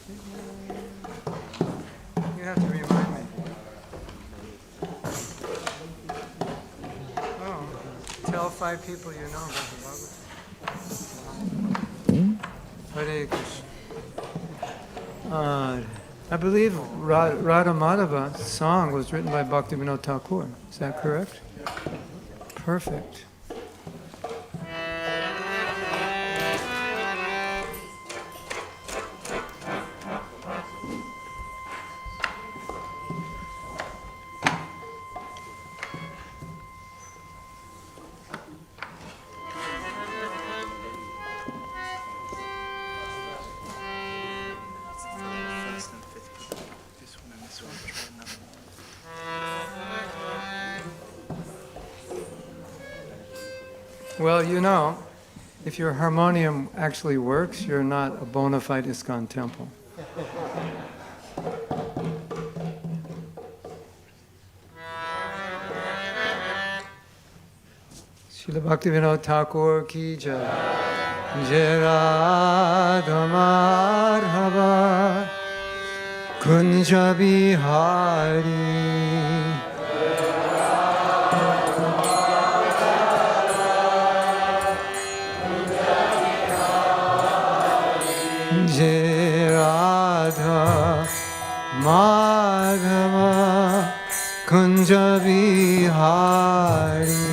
You have to remind me. Oh, tell 5 people you know about the Bhagavad. Hare Krishna. I believe Radha Madhava's song was written by Bhaktivedanta Thakura. Is that correct? Perfect. Well, you know, if your harmonium actually works, you're not a bona fide ISKCON temple. Srila Bhaktivinoda Thakura ki jai. Jai Radha Madhava Kunja Bihari. Jai Radha Madhava Kunja Bihari.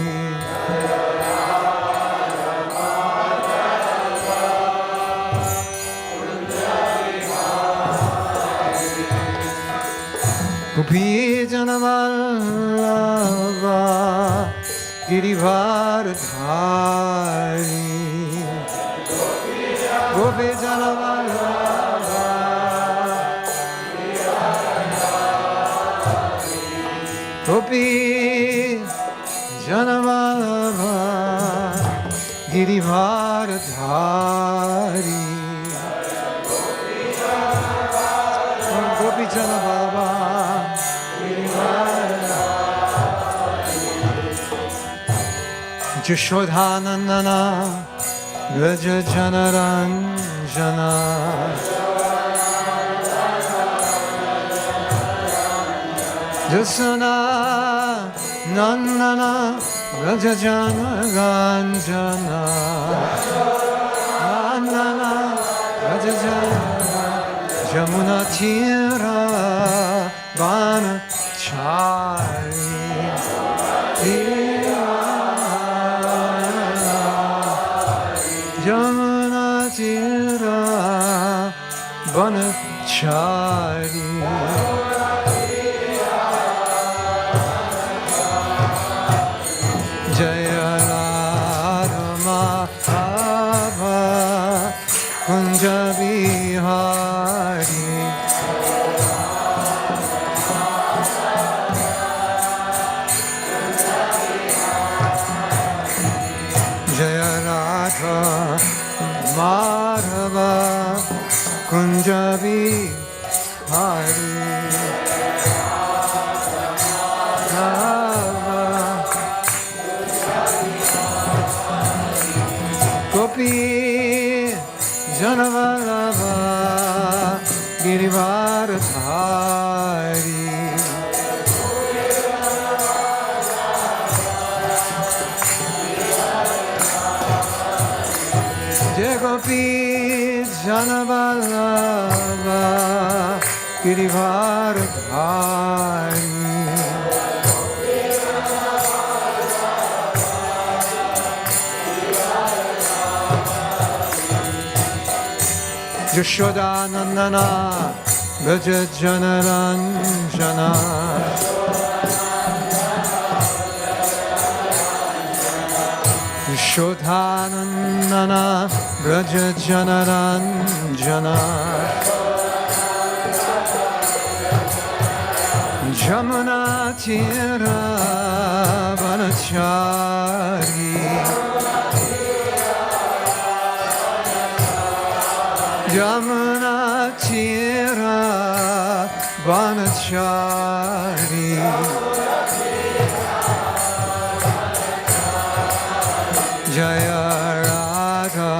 Gopi Janavallabha Girivardhari. Gopi Janavallabha Gopi Janavallabha Girivardhari. Gopi Janavallabha Jashodhanandana Raja Janaranjana. Jasana Nandana Raja Janaranjana. Nandana Raja Janaranjana. Jamuna Tira Vanachari. Jamuna Tira Vanachari. Jaya Radha Madhava Kunja Bihari. Jaya Radha Madhava Kunja Bihari. Gopi Janavallabha Girivardhari. Jai Gopi Janavallabha Girivardhari. Jashodanandana Raja Janaranjana. Jashodanandana Raja Janaranjana. Jamuna Tira Vanachari. Jamuna Tira Vanachari. Jaya Radha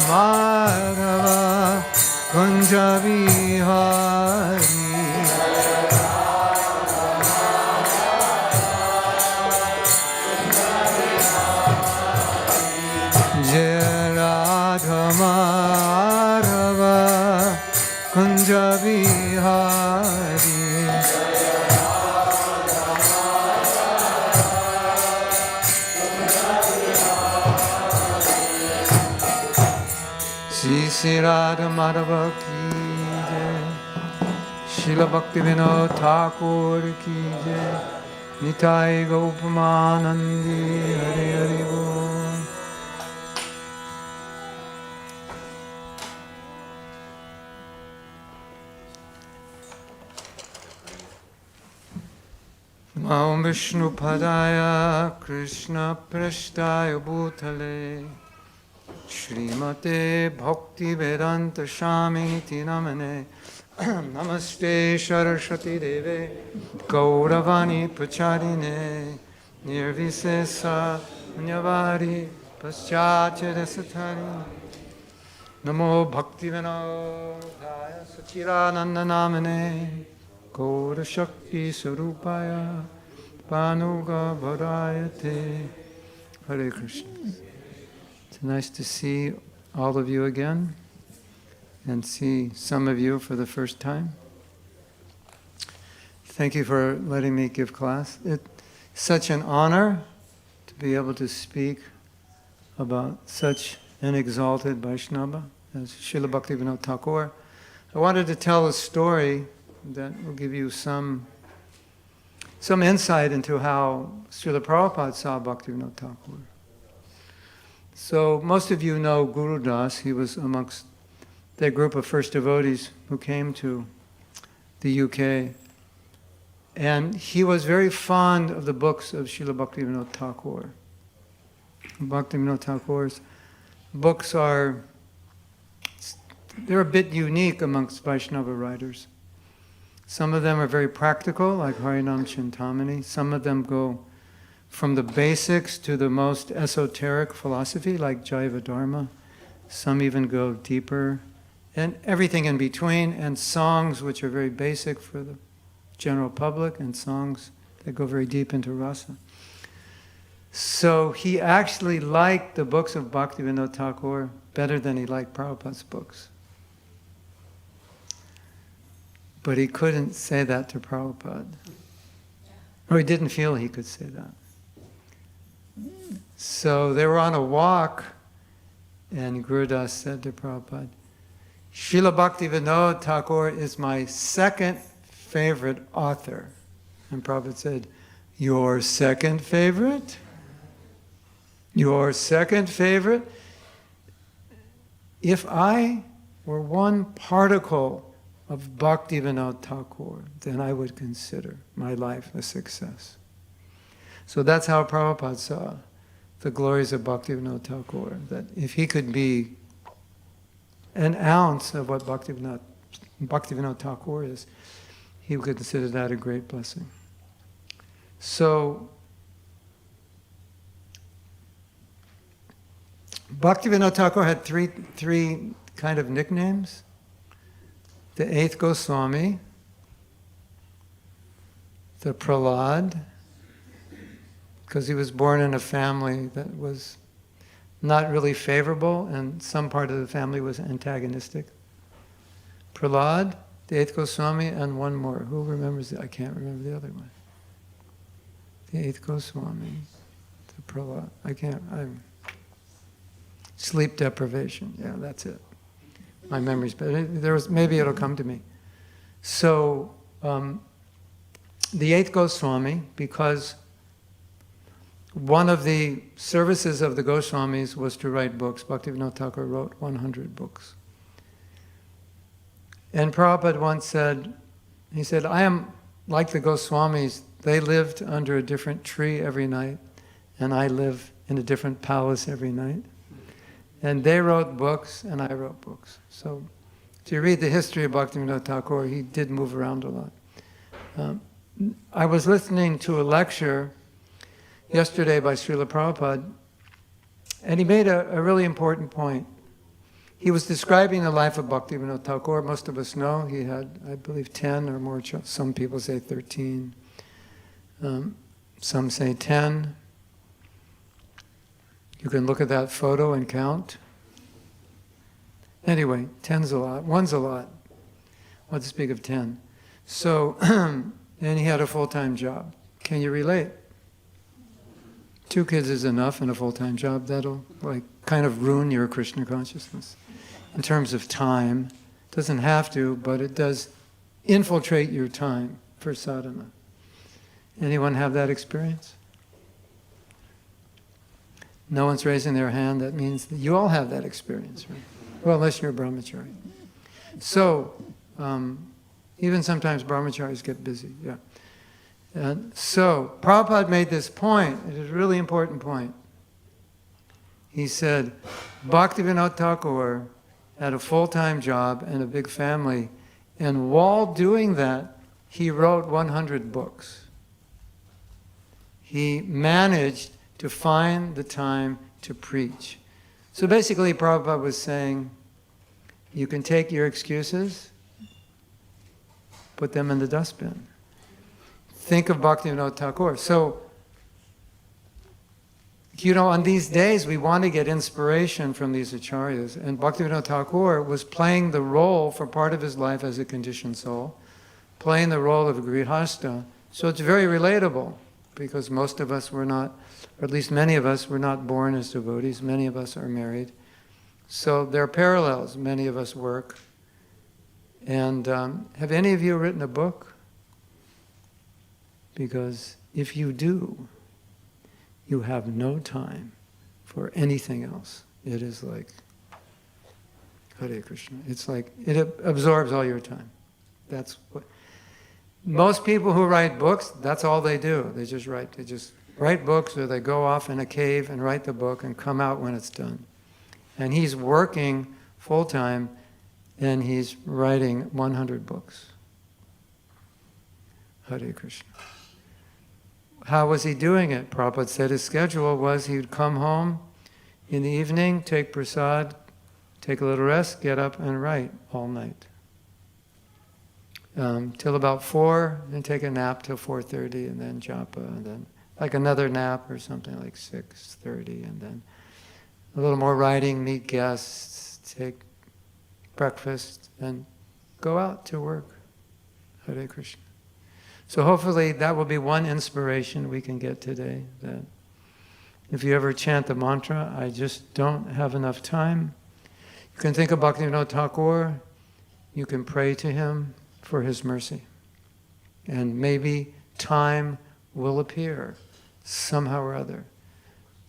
Madhava Kunja Vihari. Jaya Radha Madhava Kunja Vihari. Shri Radha Madhava ki jai, Srila Bhaktivinoda Thakura ki jai, Nitai Gopamanandi Hari Hari Bol. Om Vishnu Padaya Krishna Prasthaya Bhutale Srimate Bhaktivedanta Swamiti Namane Namaste Saraswati Deve Gauravani Pracharine Nirvisesa Nyavari Paschacharya Satari Namo Bhaktivinoda Sachirananda Namane Gaura Shakti Sarupaya Panuga Varayate. Hare Krishna. It's nice to see all of you again and see some of you for the first time. Thank you for letting me give class. It's such an honor to be able to speak about such an exalted Vaishnava as Srila Bhaktivinoda Thakura. I wanted to tell a story that will give you some insight into how Srila Prabhupada saw Bhaktivinoda Thakura. So most of you know Guru Das. He was amongst that group of first devotees who came to the UK. And he was very fond of the books of Srila Bhaktivinoda Thakura. Bhaktivinoda Thakur's books they're a bit unique amongst Vaishnava writers. Some of them are very practical, like Harinam Chintamani. Some of them go from the basics to the most esoteric philosophy, like Jaiva Dharma. Some even go deeper, and everything in between, and songs which are very basic for the general public, and songs that go very deep into rasa. So he actually liked the books of Bhaktivinoda Thakura better than he liked Prabhupada's books. But he couldn't say that to Prabhupada. Or he didn't feel he could say that. So they were on a walk, and Gurudas said to Prabhupada, Srila Bhaktivinoda Thakura is my second favorite author. And Prabhupada said, your second favorite? Your second favorite? If I were one particle of Bhaktivinoda Thakura, then I would consider my life a success. So that's how Prabhupada saw the glories of Bhaktivinoda Thakura, that if he could be an ounce of what Bhaktivinoda Thakura is, he would consider that a great blessing. So, Bhaktivinoda Thakura had three kind of nicknames. The eighth Goswami, the Prahlad, because he was born in a family that was not really favorable, and some part of the family was antagonistic. Prahlad, the eighth Goswami, and one more. Who remembers it? I can't remember the other one. The eighth Goswami, the Prahlad. Sleep deprivation. Yeah, that's it. My memory's better. Maybe it'll come to me. So, the eighth Goswami, because one of the services of the Goswamis was to write books. Bhaktivinoda Thakura wrote 100 books. And Prabhupada once said, he said, I am like the Goswamis. They lived under a different tree every night, and I live in a different palace every night. And they wrote books, and I wrote books. So, if you read the history of Bhaktivinoda Thakura, he did move around a lot. I was listening to a lecture yesterday by Srila Prabhupada, and he made a really important point. He was describing the life of Bhaktivinoda Thakura. Most of us know he had, I believe, 10 or more children. Some people say 13. Some say 10. You can look at that photo and count. Anyway, 10's a lot. 1's a lot. What to speak of 10? So, and he had a full-time job. Can you relate? 2 kids is enough and a full-time job. That'll kind of ruin your Krishna consciousness. In terms of time, it doesn't have to, but it does infiltrate your time for sadhana. Anyone have that experience? No one's raising their hand. That means that you all have that experience, right? Well, unless you're a brahmachari. So, even sometimes brahmacharis get busy, yeah. And so, Prabhupada made this point. It is a really important point. He said, Bhaktivinoda Thakura had a full-time job and a big family, and while doing that, he wrote 100 books. He managed to find the time to preach. So basically, Prabhupada was saying, you can take your excuses, put them in the dustbin. Think of Bhaktivinoda Thakura. So, on these days, we want to get inspiration from these acharyas. And Bhaktivinoda Thakura was playing the role for part of his life as a conditioned soul, playing the role of a grihasta. So it's very relatable, because most of us were not, or at least many of us were not born as devotees. Many of us are married. So there are parallels. Many of us work. And have any of you written a book? Because if you do, you have no time for anything else. It is like Hare Krishna. It's like it absorbs all your time. That's what most people who write books, that's all they do. They just write. They just write books, or they go off in a cave and write the book and come out when it's done. And he's working full time, and he's writing 100 books. Hare Krishna. How was he doing it? Prabhupada said his schedule was he'd come home in the evening, take prasad, take a little rest, get up and write all night. Till about 4, then take a nap till 4:30, and then japa, and then like another nap or something like 6:30, and then a little more writing, meet guests, take breakfast, and go out to work. Hare Krishna. So hopefully that will be one inspiration we can get today, that if you ever chant the mantra, I just don't have enough time, you can think of Bhaktivinoda Thakura, you can pray to him for his mercy. And maybe time will appear somehow or other.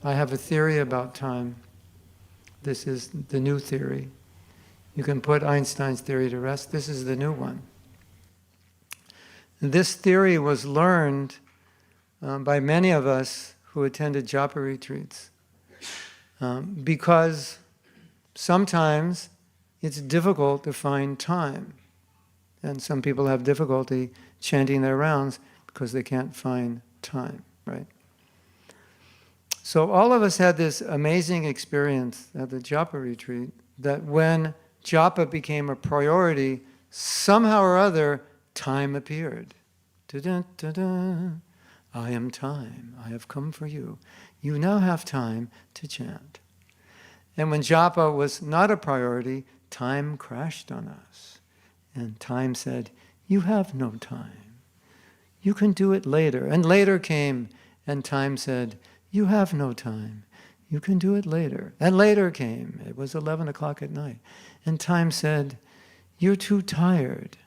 I have a theory about time. This is the new theory. You can put Einstein's theory to rest. This is the new one. This theory was learned by many of us who attended japa retreats, because sometimes it's difficult to find time. And some people have difficulty chanting their rounds because they can't find time, right? So all of us had this amazing experience at the japa retreat, that when japa became a priority, somehow or other, time appeared. Da-da, da-da. I am time. I have come for you. You now have time to chant. And when japa was not a priority, time crashed on us. And time said, you have no time. You can do it later. And later came, and time said, you have no time. You can do it later. And later came. It was 11 o'clock at night. And time said, you're too tired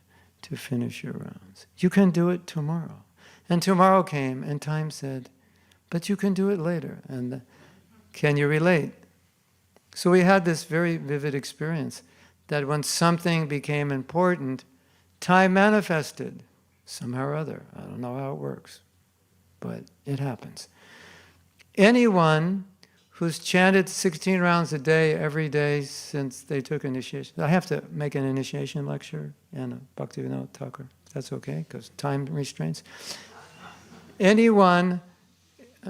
to finish your rounds. You can do it tomorrow. And tomorrow came, and time said, but you can do it later. And can you relate? So we had this very vivid experience that when something became important, time manifested somehow or other. I don't know how it works, but it happens. Anyone who's chanted 16 rounds a day every day since they took initiation. I have to make an initiation lecture and a Bhaktivinoda Thakura. That's okay, because time restraints. Anyone,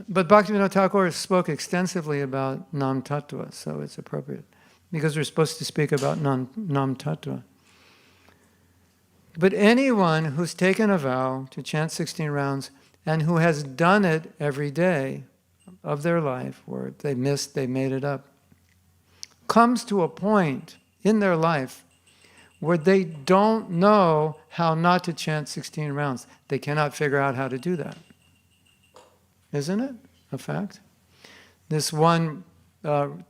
but Bhaktivinoda Thakura spoke extensively about Nam Tattva, so it's appropriate. because we're supposed to speak about Nam Tattva. But anyone who's taken a vow to chant 16 rounds and who has done it every day of their life, or if they missed, they made it up, comes to a point in their life where they don't know how not to chant 16 rounds. They cannot figure out how to do that. Isn't it a fact? This one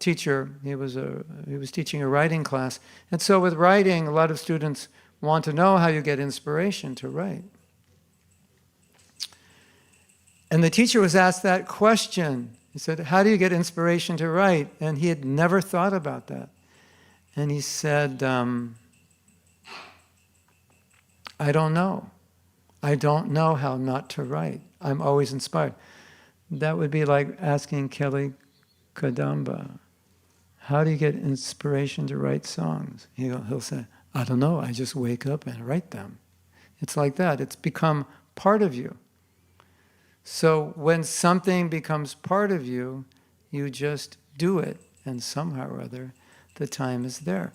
teacher, he was teaching a writing class, and so with writing, a lot of students want to know how you get inspiration to write. And the teacher was asked that question. He said, how do you get inspiration to write? And he had never thought about that. And he said, I don't know. I don't know how not to write. I'm always inspired. That would be like asking Kelly Kadamba, how do you get inspiration to write songs? He'll say, I don't know, I just wake up and write them. It's like that. It's become part of you. So when something becomes part of you, you just do it, and somehow or other, the time is there.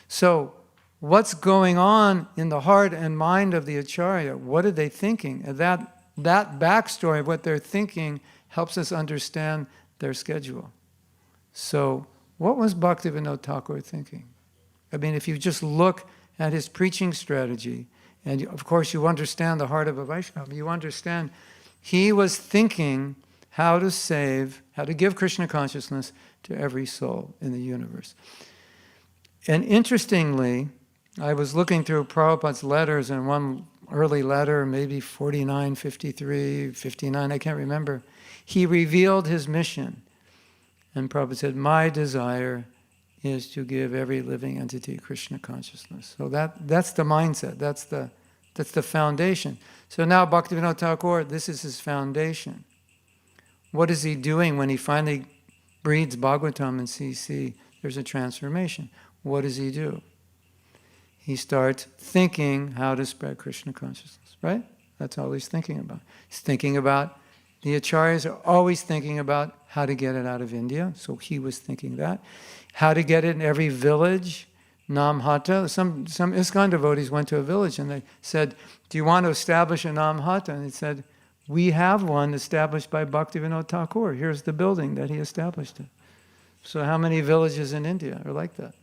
So what's going on in the heart and mind of the Acharya? What are they thinking? And that backstory of what they're thinking helps us understand their schedule. So what was Bhaktivinoda Thakura thinking? I mean, if you just look at his preaching strategy, and of course you understand the heart of a Vaishnava, you understand he was thinking how to give Krishna consciousness to every soul in the universe. And interestingly, I was looking through Prabhupada's letters, and one early letter, maybe 49, 53, 59, I can't remember, he revealed his mission. And Prabhupada said, my desire is to give every living entity Krishna consciousness. So that's the mindset, that's the foundation. So now Bhaktivinoda Thakur, this is his foundation. What is he doing when he finally reads Bhagavatam and CC? There's a transformation. What does he do? He starts thinking how to spread Krishna consciousness, right? That's all he's thinking about. He's thinking about, the Acharyas are always thinking about how to get it out of India, so he was thinking that. How to get it in every village, Namhata. Some ISKCON devotees went to a village and they said, do you want to establish a Namhata? And he said, we have one established by Bhaktivinoda Thakur. Here's the building that he established it. So how many villages in India are like that?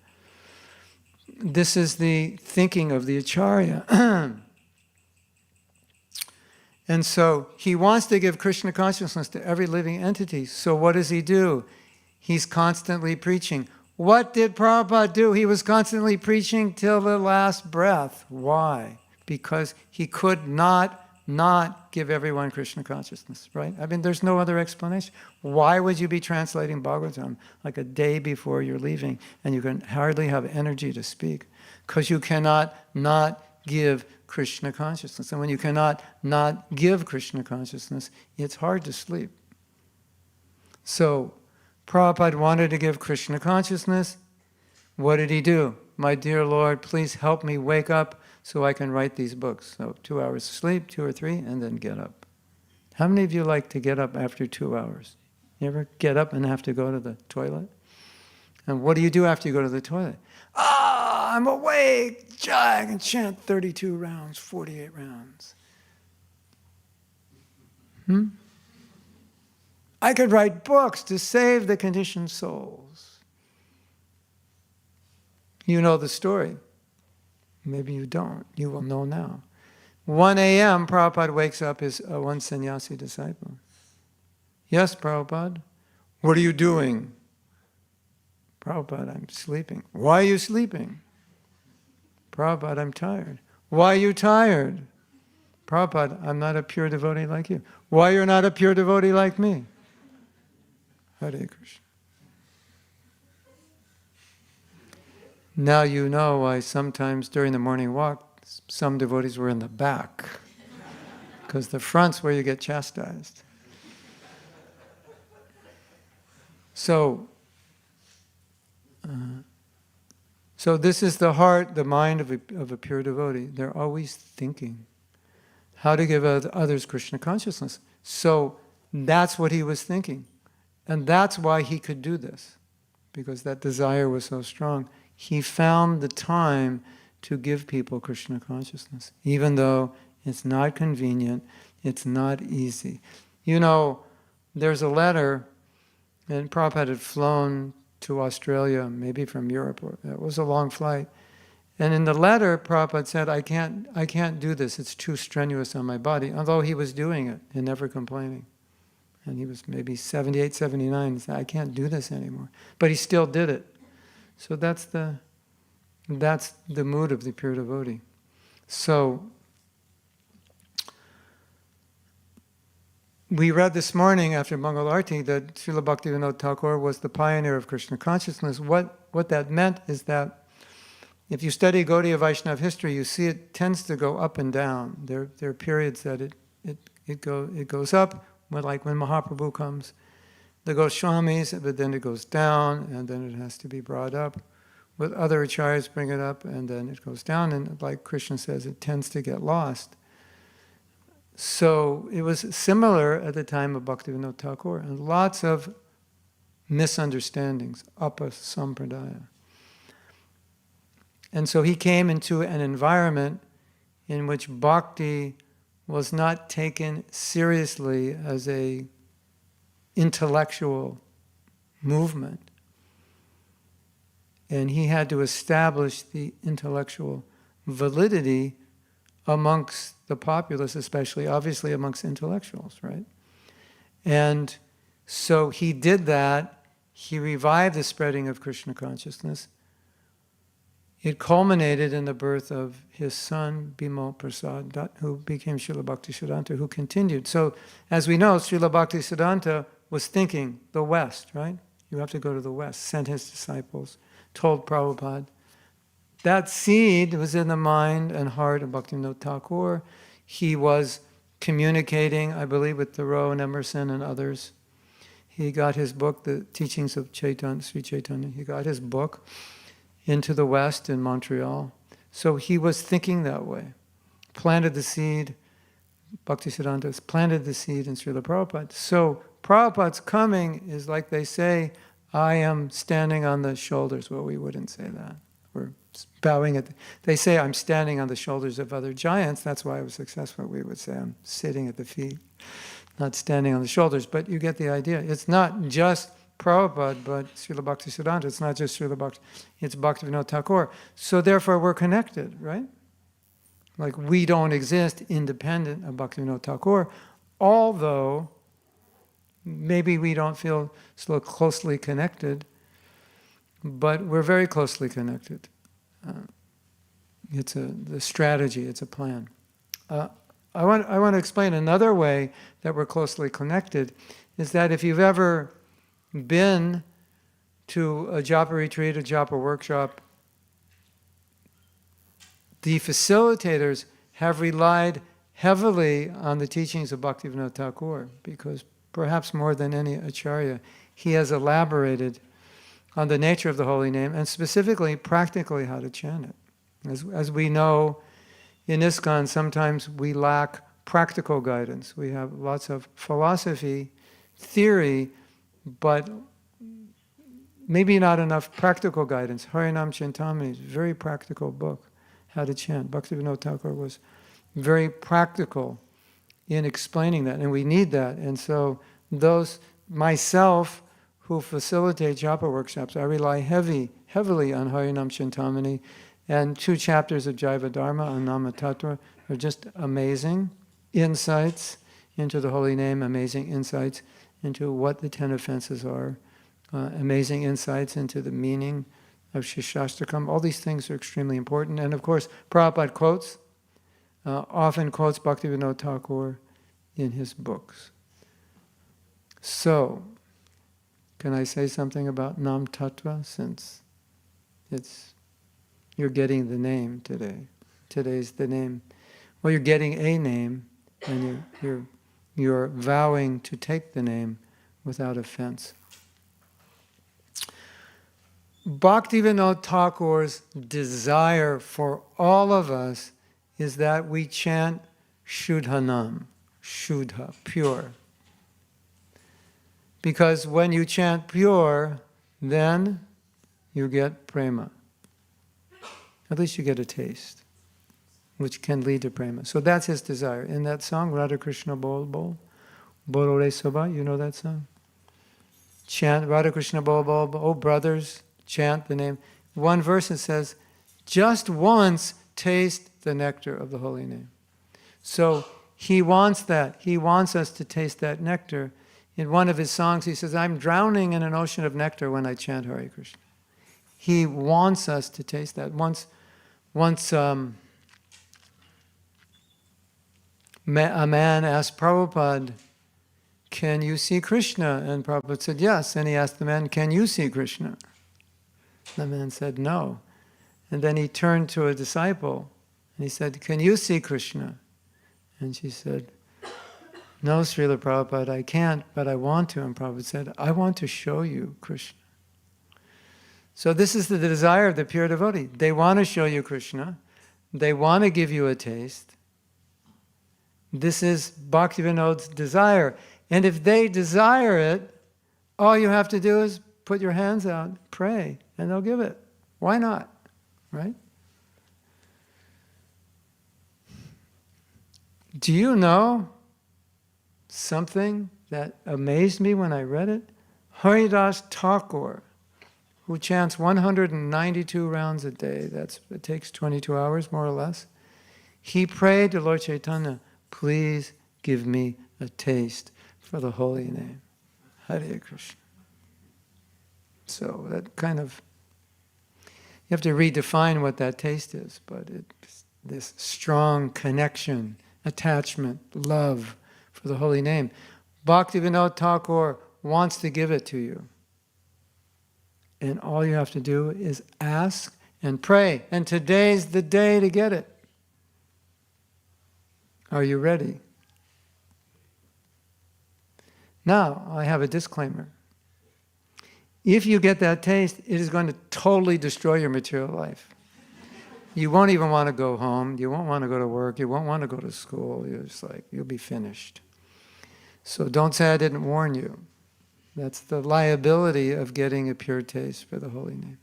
This is the thinking of the Acharya. And so he wants to give Krishna consciousness to every living entity. So what does he do? He's constantly preaching. What did Prabhupada do? He was constantly preaching till the last breath. Why? Because he could not give everyone Krishna consciousness, right? I mean, there's no other explanation. Why would you be translating Bhagavatam like a day before you're leaving and you can hardly have energy to speak? Because you cannot not give Krishna consciousness. And when you cannot not give Krishna consciousness, it's hard to sleep. So Prabhupada wanted to give Krishna consciousness. What did he do? My dear Lord, please help me wake up so I can write these books. So 2 hours sleep, 2 or 3, and then get up. How many of you like to get up after 2 hours? You ever get up and have to go to the toilet? And what do you do after you go to the toilet? I'm awake! I can chant 32 rounds, 48 rounds. I could write books to save the conditioned souls. You know the story. Maybe you don't. You will know now. 1 a.m., Prabhupada wakes up his one sannyasi disciple. Yes, Prabhupada? What are you doing? Prabhupada, I'm sleeping. Why are you sleeping? Prabhupada, I'm tired. Why are you tired? Prabhupada, I'm not a pure devotee like you. Why you're not a pure devotee like me? Hare Krishna. Now you know why sometimes during the morning walk, some devotees were in the back, because the front's where you get chastised. So this is the heart, the mind of a pure devotee. They're always thinking how to give others Krishna consciousness. So that's what he was thinking. And that's why he could do this. because that desire was so strong. He found the time to give people Krishna consciousness, even though it's not convenient, it's not easy. You know, there's a letter, and Prabhupada had flown to Australia, maybe from Europe, or it was a long flight. And in the letter, Prabhupada said, I can't do this, it's too strenuous on my body, although he was doing it and never complaining. And he was maybe 78, 79, he said, I can't do this anymore. But he still did it. So that's the mood of the pure devotee. So, we read this morning after Mangal Arti that Srila Bhaktivinoda Thakura was the pioneer of Krishna consciousness. What that meant is that if you study Gaudiya Vaishnava history, you see it tends to go up and down. There are periods that it goes up, like when Mahaprabhu comes. The Goswamis, but then it goes down, and then it has to be brought up. With other acharyas bring it up, and then it goes down, and like Krishna says, it tends to get lost. So it was similar at the time of Bhaktivinoda Thakura, and lots of misunderstandings, apa-sampradaya. And so he came into an environment in which bhakti was not taken seriously as a intellectual movement. And he had to establish the intellectual validity amongst the populace, especially, obviously amongst intellectuals, right? And so he did that. He revived the spreading of Krishna consciousness. It culminated in the birth of his son, Bimal Prasad, who became Srila Bhaktisiddhanta, who continued. So, as we know, Srila Bhaktisiddhanta was thinking the West, right? You have to go to the West. Sent his disciples, told Prabhupada. That seed was in the mind and heart of Bhaktivinoda Thakur. He was communicating, I believe, with Thoreau and Emerson and others. He got his book, The Teachings of Chaitanya, Sri Chaitanya. He got his book into the West in Montreal. So he was thinking that way. Planted the seed, Bhaktisiddhanta planted the seed in Srila Prabhupada. So Prabhupada's coming is like they say, I am standing on the shoulders. Well, we wouldn't say that. We're bowing at they say I'm standing on the shoulders of other giants. That's why I was successful. We would say I'm sitting at the feet, not standing on the shoulders. But you get the idea. It's not just Prabhupada, but Srila Bhaktisiddhanta. It's not just Srila Bhakti, it's Bhaktivinoda Thakur. So therefore we're connected, right? Like we don't exist independent of Bhaktivinoda Thakur, although maybe we don't feel so closely connected, but we're very closely connected. It's the strategy, it's a plan. I want to explain another way that we're closely connected, is that if you've ever been to a japa retreat, a japa workshop, the facilitators have relied heavily on the teachings of Bhaktivinoda Thakur, because perhaps more than any acharya, he has elaborated on the nature of the holy name, and specifically, practically, how to chant it. As we know, in ISKCON, sometimes we lack practical guidance. We have lots of philosophy, theory, but maybe not enough practical guidance. Harinam Chintamani is a very practical book, how to chant. Bhaktivinoda Thakur was very practical in explaining that, and we need that. And so those, myself, who facilitate japa workshops, I rely heavily on Harinam Chintamani, and 2 chapters of Jaiva Dharma on Nama Tattva are just amazing insights into the holy name, amazing insights into what the 10 offenses are, amazing insights into the meaning of Shishastakam. All these things are extremely important. And of course, Prabhupada often quotes Bhaktivinoda Thakur in his books. So, can I say something about Nam Tattva, since you're getting the name today. Today's the name. Well, you're getting a name, and you're vowing to take the name without offense. Bhaktivinoda Thakur's desire for all of us is that we chant Shuddha-nam, Shuddha, pure. Because when you chant pure, then you get prema. At least you get a taste, which can lead to prema. So that's his desire. In that song, Radha Krishna Bol Bol, Bolore Soba, you know that song? Chant Radha Krishna Bol Bol Bol, oh brothers, chant the name. One verse it says, just once taste the nectar of the holy name. So he wants that. He wants us to taste that nectar. In one of his songs, he says, I'm drowning in an ocean of nectar when I chant Hare Krishna. He wants us to taste that. Once a man asked Prabhupada, can you see Krishna? And Prabhupada said, yes. And he asked the man, can you see Krishna? The man said, no. And then he turned to a disciple and he said, can you see Krishna? And she said, no, Srila Prabhupada, I can't, but I want to. And Prabhupada said, I want to show you Krishna. So this is the desire of the pure devotee. They want to show you Krishna. They want to give you a taste. This is Bhaktivinoda's desire. And if they desire it, all you have to do is put your hands out, pray, and they'll give it. Why not? Right? Do you know something that amazed me when I read it? Haridas Thakur, who chants 192 rounds a day, it takes 22 hours more or less, he prayed to Lord Chaitanya, please give me a taste for the holy name. Hare Krishna. So that kind of, you have to redefine what that taste is, but it's this strong connection, attachment, love for the holy name. Bhaktivinoda Thakur wants to give it to you. And all you have to do is ask and pray. And today's the day to get it. Are you ready? Now, I have a disclaimer. If you get that taste, it is going to totally destroy your material life. You won't even want to go home. You won't want to go to work. You won't want to go to school. You're just like, you'll be finished. So don't say I didn't warn you. That's the liability of getting a pure taste for the holy name.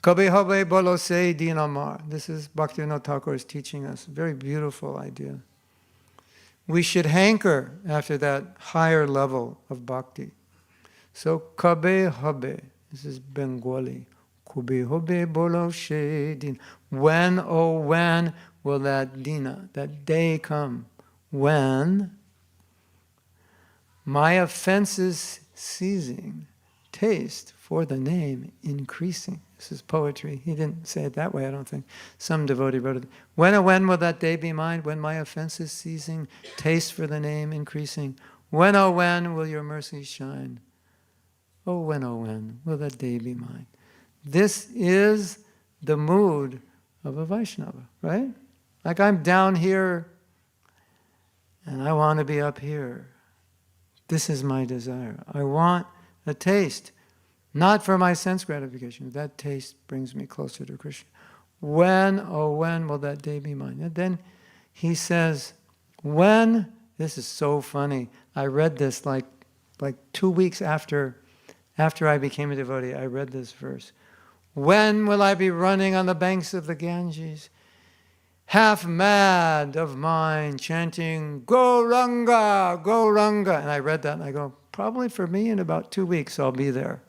Kabe habe bolo se dinamar. This is Bhaktivinoda Thakur is teaching us. A very beautiful idea. We should hanker after that higher level of bhakti. So, kabe habe. This is Bengali. Kabe habe bolo se din. When, oh when, will that dina, that day come? When my offenses ceasing, taste for the name increasing. This is poetry. He didn't say it that way, I don't think. Some devotee wrote it. When, oh when will that day be mine? When my offenses ceasing, taste for the name increasing. When, oh when will your mercy shine? Oh when will that day be mine? This is the mood of a Vaishnava, right? Like I'm down here and I want to be up here. This is my desire. I want a taste, not for my sense gratification. That taste brings me closer to Krishna. When, oh when will that day be mine? And then he says, when, this is so funny. I read this like 2 weeks after I became a devotee. I read this verse. When will I be running on the banks of the Ganges, half mad of mind, chanting, Gauranga, Gauranga. And I read that and I go, probably for me in about 2 weeks I'll be there.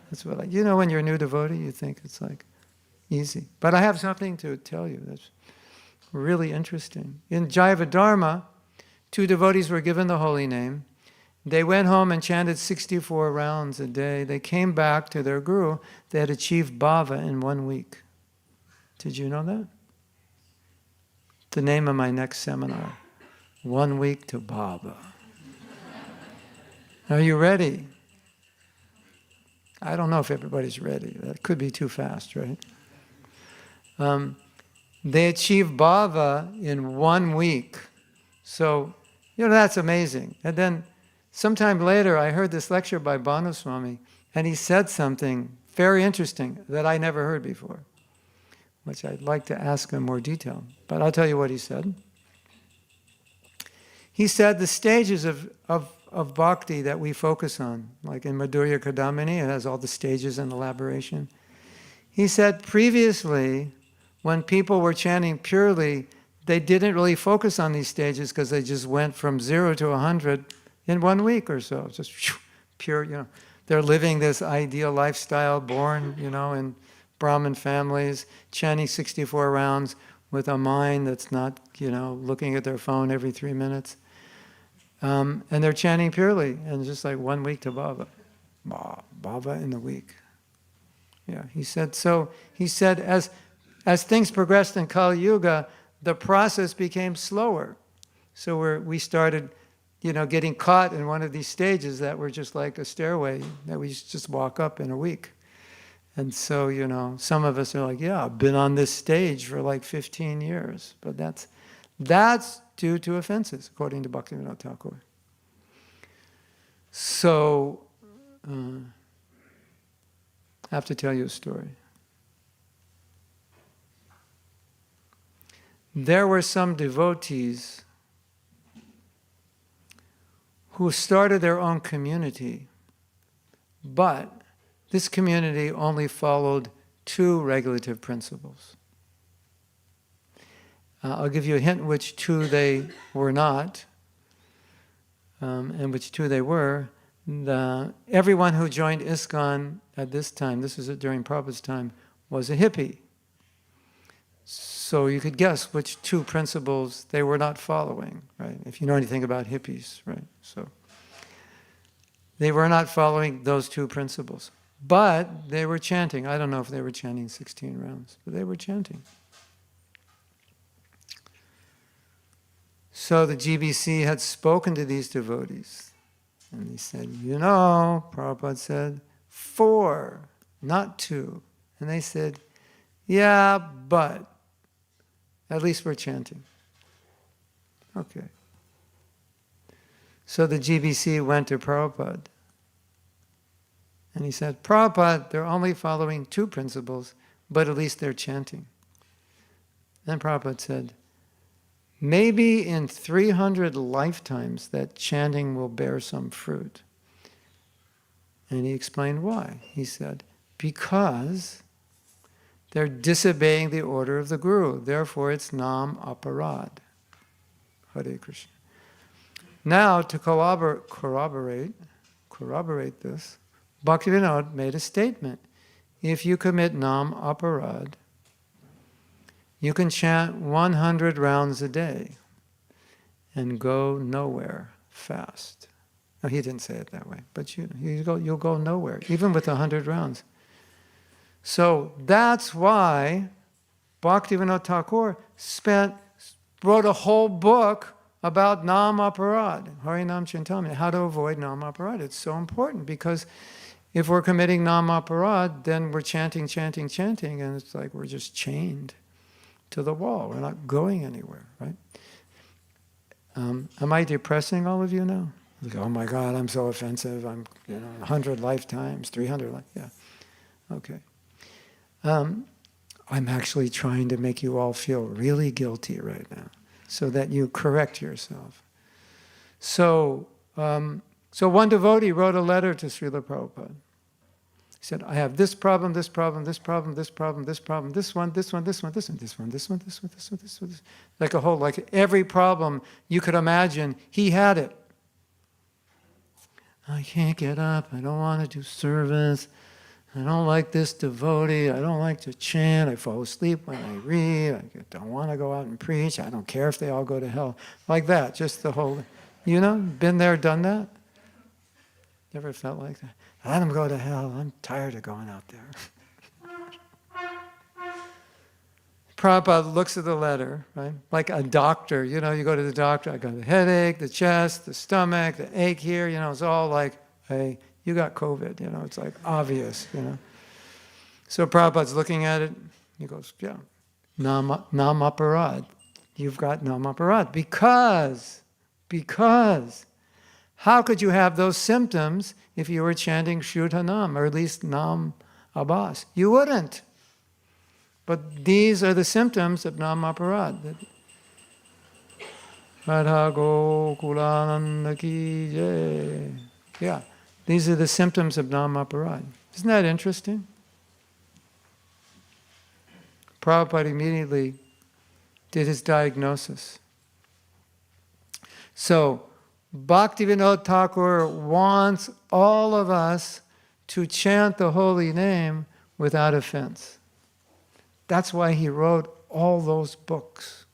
That's what when you're a new devotee, you think it's like easy. But I have something to tell you that's really interesting. In Jaiva Dharma, 2 devotees were given the holy name. They went home and chanted 64 rounds a day. They came back to their guru. They had achieved bhava in 1 week. Did you know that? The name of my next seminar, 1 week to bhava. Are you ready? I don't know if everybody's ready. That could be too fast, right? They achieved bhava in 1 week. So, that's amazing. And then sometime later, I heard this lecture by Bhanu Swami, and he said something very interesting that I never heard before, which I'd like to ask in more detail. But I'll tell you what he said. He said the stages of bhakti that we focus on, like in Madhurya Kadamini, it has all the stages and elaboration. He said previously, when people were chanting purely, they didn't really focus on these stages because they just went from 0 to 100 in 1 week or so. Just pure, They're living this ideal lifestyle, born, in Brahmin families, chanting 64 rounds with a mind that's not, looking at their phone every 3 minutes. And they're chanting purely, and just like 1 week to Baba. Baba in the week. Yeah, he said, as things progressed in Kali Yuga, the process became slower. So we started, getting caught in one of these stages that were just like a stairway that we just walk up in a week. And so, some of us are like, yeah, I've been on this stage for like 15 years. But that's due to offenses, according to Bhaktivinoda Thakura. So, I have to tell you a story. There were some devotees who started their own community, but this community only followed 2 regulative principles. I'll give you a hint which 2 they were not, and which 2 they were. Everyone who joined ISKCON at this time, this was during Prabhupada's time, was a hippie. So you could guess which 2 principles they were not following, right? If you know anything about hippies, right? So they were not following those 2 principles. But they were chanting. I don't know if they were chanting 16 rounds, but they were chanting. So the GBC had spoken to these devotees. And he said, Prabhupada said, 4, not 2. And they said, yeah, but at least we're chanting. Okay. So the GBC went to Prabhupada. And he said, Prabhupada, they're only following 2 principles, but at least they're chanting. Then Prabhupada said, maybe in 300 lifetimes that chanting will bear some fruit. And he explained why. He said, because they're disobeying the order of the Guru. Therefore, it's nam aparad. Hare Krishna. Now, to corroborate this, Bhaktivinoda made a statement. If you commit nam aparad, you can chant 100 rounds a day and go nowhere fast. No, he didn't say it that way, but you'll go nowhere, even with 100 rounds. So that's why Bhaktivinoda Thakura wrote a whole book about nam aparad, Harinam Chintamani, how to avoid nam aparad. It's so important because if we're committing nam aparad, then we're chanting, and it's like we're just chained to the wall. We're not going anywhere, right? Am I depressing all of you now? Like, oh my God, I'm so offensive. I'm 100 lifetimes, 300 yeah. Okay. I'm actually trying to make you all feel really guilty right now so that you correct yourself. So one devotee wrote a letter to Srila Prabhupada. He said, I have this problem, this problem, this problem, this problem, this problem, this one, this one, this one, this one, this one, this one, this one, this one, this one, this one. Like every problem you could imagine, he had it. I can't get up, I don't want to do service, I don't like this devotee, I don't like to chant, I fall asleep when I read, I don't want to go out and preach, I don't care if they all go to hell. Like that, just the whole, been there, done that? Never felt like that? Let them go to hell, I'm tired of going out there. Prabhupada looks at the letter, right? Like a doctor, you go to the doctor, I got a headache, the chest, the stomach, the ache here, it's all like, hey, you got COVID, it's like obvious, So Prabhupada's looking at it, he goes, yeah, nam aparad. You've got nam aparad. Because, how could you have those symptoms if you were chanting suddha-nama, or at least nam abbas? You wouldn't. But these are the symptoms of nam aparad. Radha Gokulananda ki jai. Yeah, these are the symptoms of Namaparad. Isn't that interesting? Prabhupada immediately did his diagnosis. So, Bhaktivinoda Thakur wants all of us to chant the holy name without offense. That's why he wrote all those books.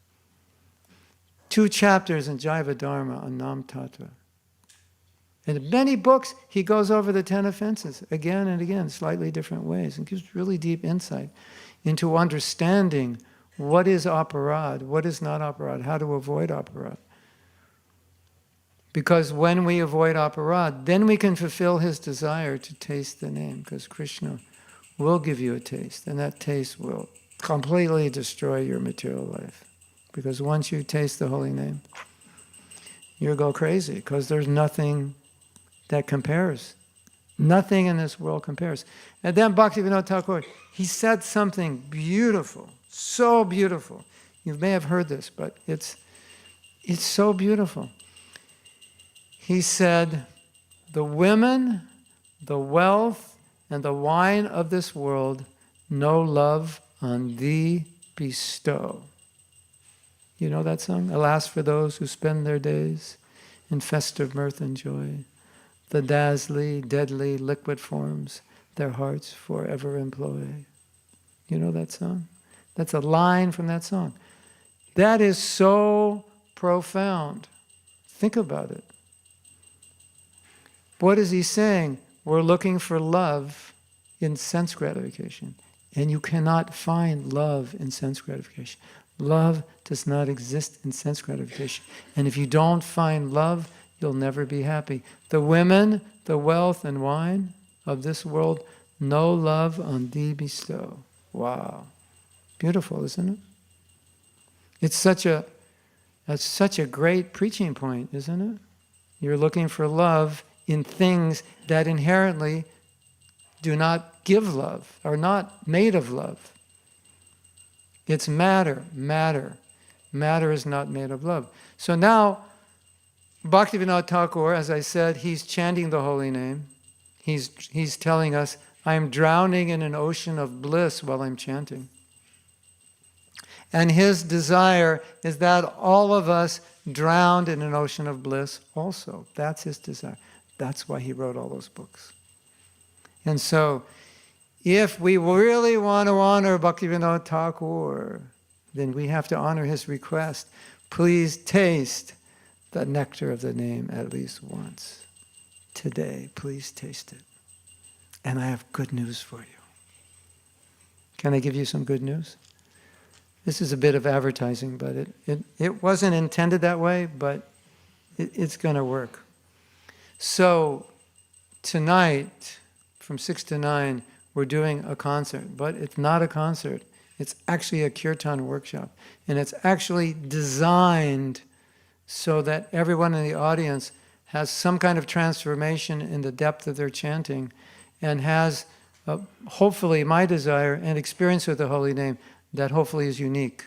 2 chapters in Jaiva Dharma on Nam Tattva. In many books, he goes over the 10 offenses again and again, slightly different ways, and gives really deep insight into understanding what is aparad, what is not aparad, how to avoid aparad. Because when we avoid aparad, then we can fulfill his desire to taste the name, because Krishna will give you a taste, and that taste will completely destroy your material life. Because once you taste the holy name, you'll go crazy, because there's nothing that compares. Nothing in this world compares. And then Bhaktivinoda Thakur, he said something beautiful, so beautiful. You may have heard this, but it's so beautiful. He said, the women, the wealth, and the wine of this world no love on thee bestow. You know that song? Alas for those who spend their days in festive mirth and joy. The dazzling, deadly, liquid forms their hearts forever employ. You know that song? That's a line from that song. That is so profound. Think about it. What is he saying? We're looking for love in sense gratification. And you cannot find love in sense gratification. Love does not exist in sense gratification. And if you don't find love, you'll never be happy. The women, the wealth and wine of this world, no love on thee bestow. Wow. Beautiful, isn't it? It's such a great preaching point, isn't it? You're looking for love in things that inherently do not give love, are not made of love. It's matter. Matter is not made of love. So now, Bhaktivinoda Thakur, as I said, he's chanting the holy name. He's telling us, I'm drowning in an ocean of bliss while I'm chanting. And his desire is that all of us drowned in an ocean of bliss also. That's his desire. That's why he wrote all those books. And so, if we really want to honor Bhaktivinoda Thakur, then we have to honor his request. Please taste the nectar of the name at least once. Today, please taste it. And I have good news for you. Can I give you some good news? This is a bit of advertising, but it wasn't intended that way, but it's going to work. So, tonight, from 6 to 9, we're doing a concert, but it's not a concert. It's actually a kirtan workshop. And it's actually designed so that everyone in the audience has some kind of transformation in the depth of their chanting and has, hopefully, my desire and experience with the holy name that hopefully is unique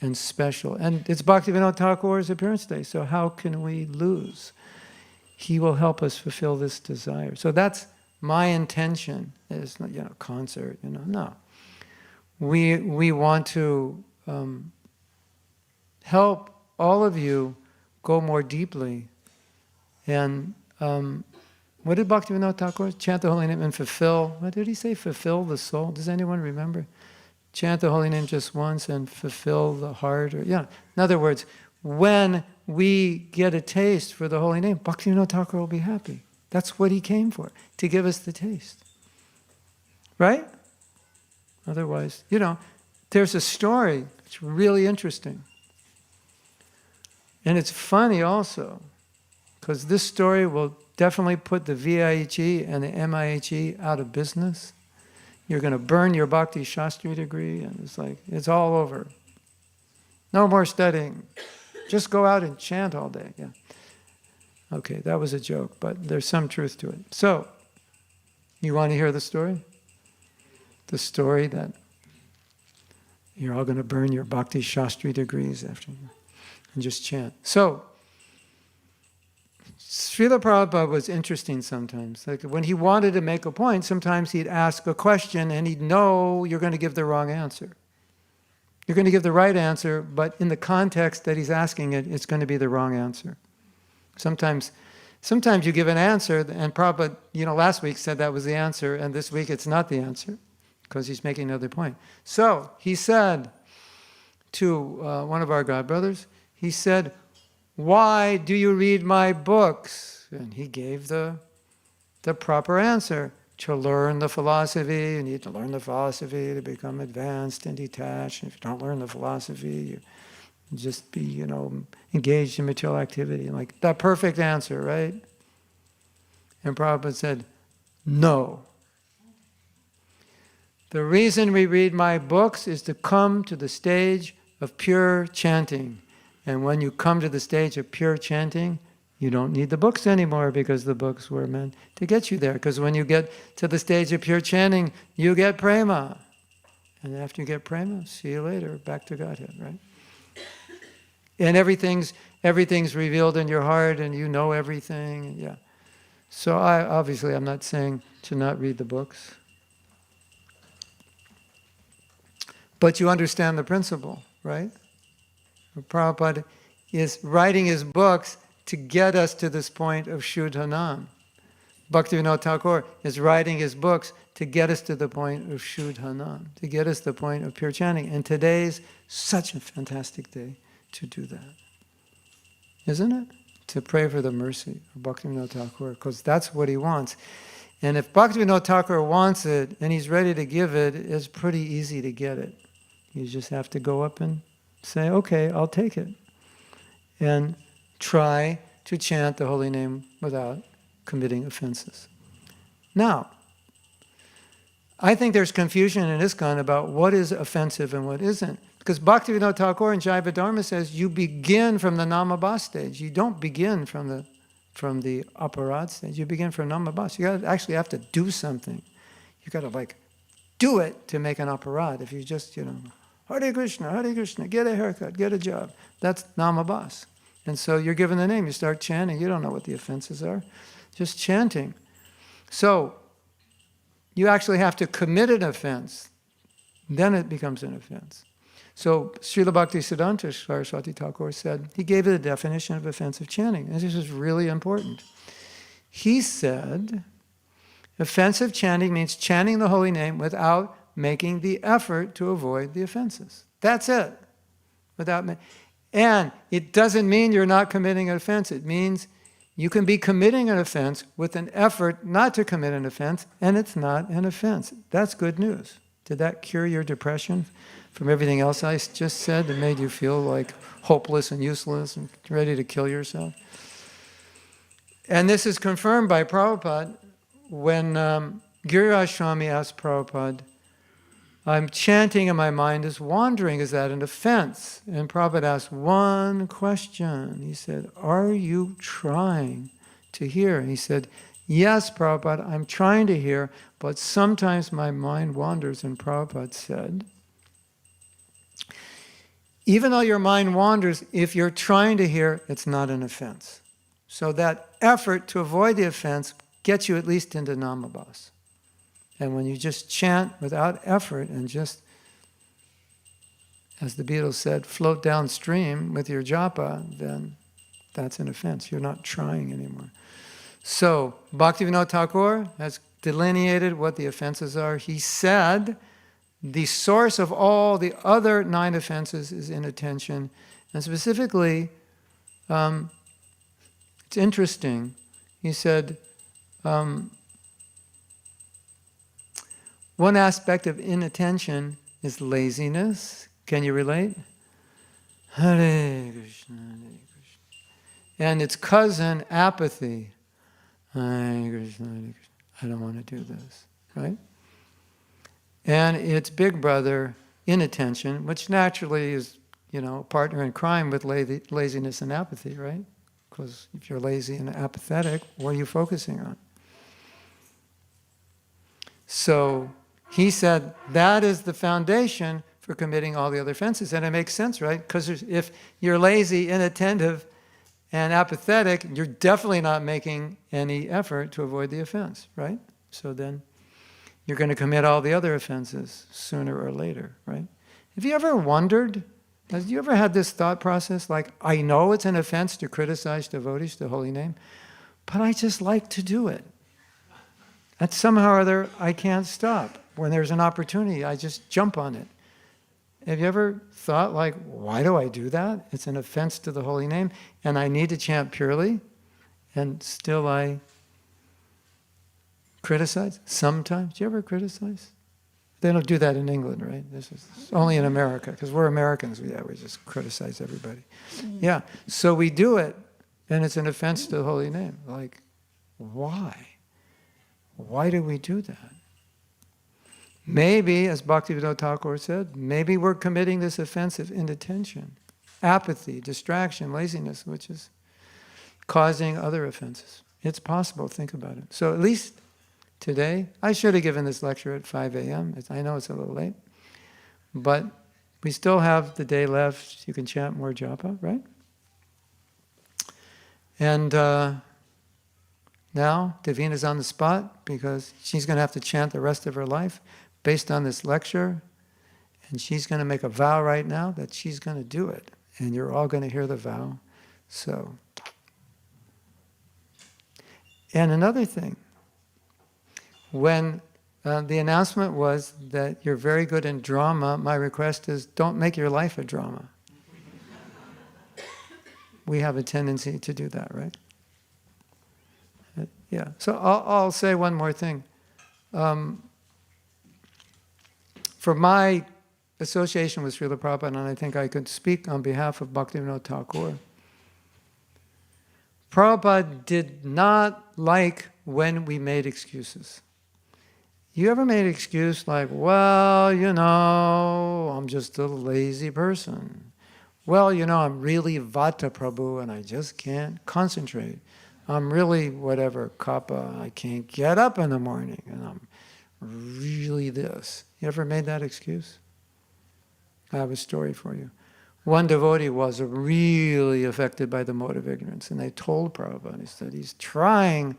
and special. And it's Bhaktivinoda Thakur's appearance day, so how can we lose? He will help us fulfill this desire. So that's my intention. It's not, concert, no. We want to help all of you go more deeply. And what did Bhaktivinoda Thakur chant the holy name and fulfill? What did he say? Fulfill the soul. Does anyone remember? Chant the holy name just once and fulfill the heart. In other words, when we get a taste for the holy name, Bhaktivinoda Thakur will be happy. That's what he came for, to give us the taste. Right? Otherwise, there's a story. It's really interesting. And it's funny also, because this story will definitely put the VIHE and the MIHE out of business. You're going to burn your Bhakti Shastri degree, and it's all over. No more studying. Just go out and chant all day. Yeah. Okay, that was a joke, but there's some truth to it. So, you want to hear the story? The story that you're all going to burn your Bhakti Shastri degrees after. and just chant. So, Srila Prabhupada was interesting sometimes. Like when he wanted to make a point, sometimes he'd ask a question and he'd know you're going to give the wrong answer. You're going to give the right answer, but in the context that he's asking it, it's going to be the wrong answer. Sometimes you give an answer, and Prabhupada, last week said that was the answer, and this week it's not the answer, because he's making another point. So, he said to one of our godbrothers, he said, "Why do you read my books?" And he gave the proper answer. To learn the philosophy, you need to learn the philosophy to become advanced and detached. And if you don't learn the philosophy, you just be, engaged in material activity. Like that perfect answer, right? And Prabhupada said, no. The reason we read my books is to come to the stage of pure chanting. And when you come to the stage of pure chanting, you don't need the books anymore, because the books were meant to get you there. Because when you get to the stage of pure chanting, you get prema. And after you get prema, see you later, back to Godhead, right? And everything's revealed in your heart, and you know everything. Yeah. So I'm not saying to not read the books. But you understand the principle, right? Prabhupada is writing his books to get us to this point of suddha-nama. Bhaktivinoda Thakura is writing his books to get us to the point of suddha-nama, to get us to the point of pure chanting. And today's such a fantastic day to do that. Isn't it? To pray for the mercy of Bhaktivinoda Thakura, because that's what he wants. And if Bhaktivinoda Thakura wants it, and he's ready to give it, it's pretty easy to get it. You just have to go up and say, okay, I'll take it. And try to chant the holy name without committing offenses. Now, I think there's confusion in ISKCON about what is offensive and what isn't. Because Bhaktivinoda Thakura in Jaiva Dharma says you begin from the namabhas stage. You don't begin from the aparad stage. You begin from namabhas. You actually have to do something. You got to do it to make an aparad. If you just, Hare Krishna, get a haircut, get a job. That's namabhas. And so you're given the name, you start chanting, you don't know what the offenses are, just chanting. So you actually have to commit an offense, then it becomes an offense. So Srila Bhaktisiddhanta Saraswati Thakur said, he gave it a definition of offensive chanting, and this is really important. He said, offensive chanting means chanting the holy name without making the effort to avoid the offenses. That's it. And it doesn't mean you're not committing an offense. It means you can be committing an offense with an effort not to commit an offense, and it's not an offense. That's good news. Did that cure your depression from everything else I just said that made you feel like hopeless and useless and ready to kill yourself? And this is confirmed by Prabhupada when Giriraj Swami asked Prabhupada, I'm chanting and my mind is wandering. Is that an offense? And Prabhupada asked one question. He said, are you trying to hear? And he said, yes, Prabhupada, I'm trying to hear, but sometimes my mind wanders. And Prabhupada said, even though your mind wanders, if you're trying to hear, it's not an offense. So that effort to avoid the offense gets you at least into namabhas. And when you just chant without effort and just, as the Beatles said, float downstream with your japa, then that's an offense. You're not trying anymore. So Bhaktivinoda Thakur has delineated what the offenses are. He said the source of all the other 9 offenses is inattention. And specifically, it's interesting. He said, one aspect of inattention is laziness. Can you relate? Hare Krishna, Hare Krishna. And its cousin, apathy. Hare Krishna, Hare Krishna. I don't want to do this, right? And its big brother, inattention, which naturally is, a partner in crime with laziness and apathy, right? Because if you're lazy and apathetic, what are you focusing on? So he said that is the foundation for for committing all the other offenses. And it makes sense, right? Because if you're lazy, inattentive, and apathetic, you're definitely not making any effort to avoid the offense, right? So then you're going to commit all the other offenses sooner or later, right? Have you ever wondered, have you ever had this thought process, like, I know it's an offense to criticize devotees, the holy name, but I just like to do it. And somehow or other, I can't stop. When there's an opportunity, I just jump on it. Have you ever thought, like, why do I do that? It's an offense to the holy name, and I need to chant purely, and still I criticize? Sometimes. Do you ever criticize? They don't do that in England, right? This is only in America, because we're Americans. Yeah, we just criticize everybody. Yeah, so we do it, and it's an offense to the holy name. Like, why? Why do we do that? Maybe, as Bhaktivedanta Thakura said, maybe we're committing this offense of inattention, apathy, distraction, laziness, which is causing other offenses. It's possible, think about it. So at least today, I should have given this lecture at 5 a.m. I know it's a little late, but we still have the day left. You can chant more japa, right? And now, Davina's on the spot because she's going to have to chant the rest of her life based on this lecture, and she's going to make a vow right now that she's going to do it, and you're all going to hear the vow. So, and another thing, when the announcement was that you're very good in drama, my request is don't make your life a drama. We have a tendency to do that, right? Yeah, so I'll say one more thing. For my association with Srila Prabhupada, and I think I could speak on behalf of Bhaktivinoda Thakura, Prabhupada did not like when we made excuses. You ever made an excuse like, well, you know, I'm just a lazy person. Well, you know, I'm really Vata Prabhu and I just can't concentrate. I'm really whatever, kappa, I can't get up in the morning and I'm really this. You ever made that excuse? I have a story for you. One devotee was really affected by the mode of ignorance, and they told Prabhupada, he said, he's trying,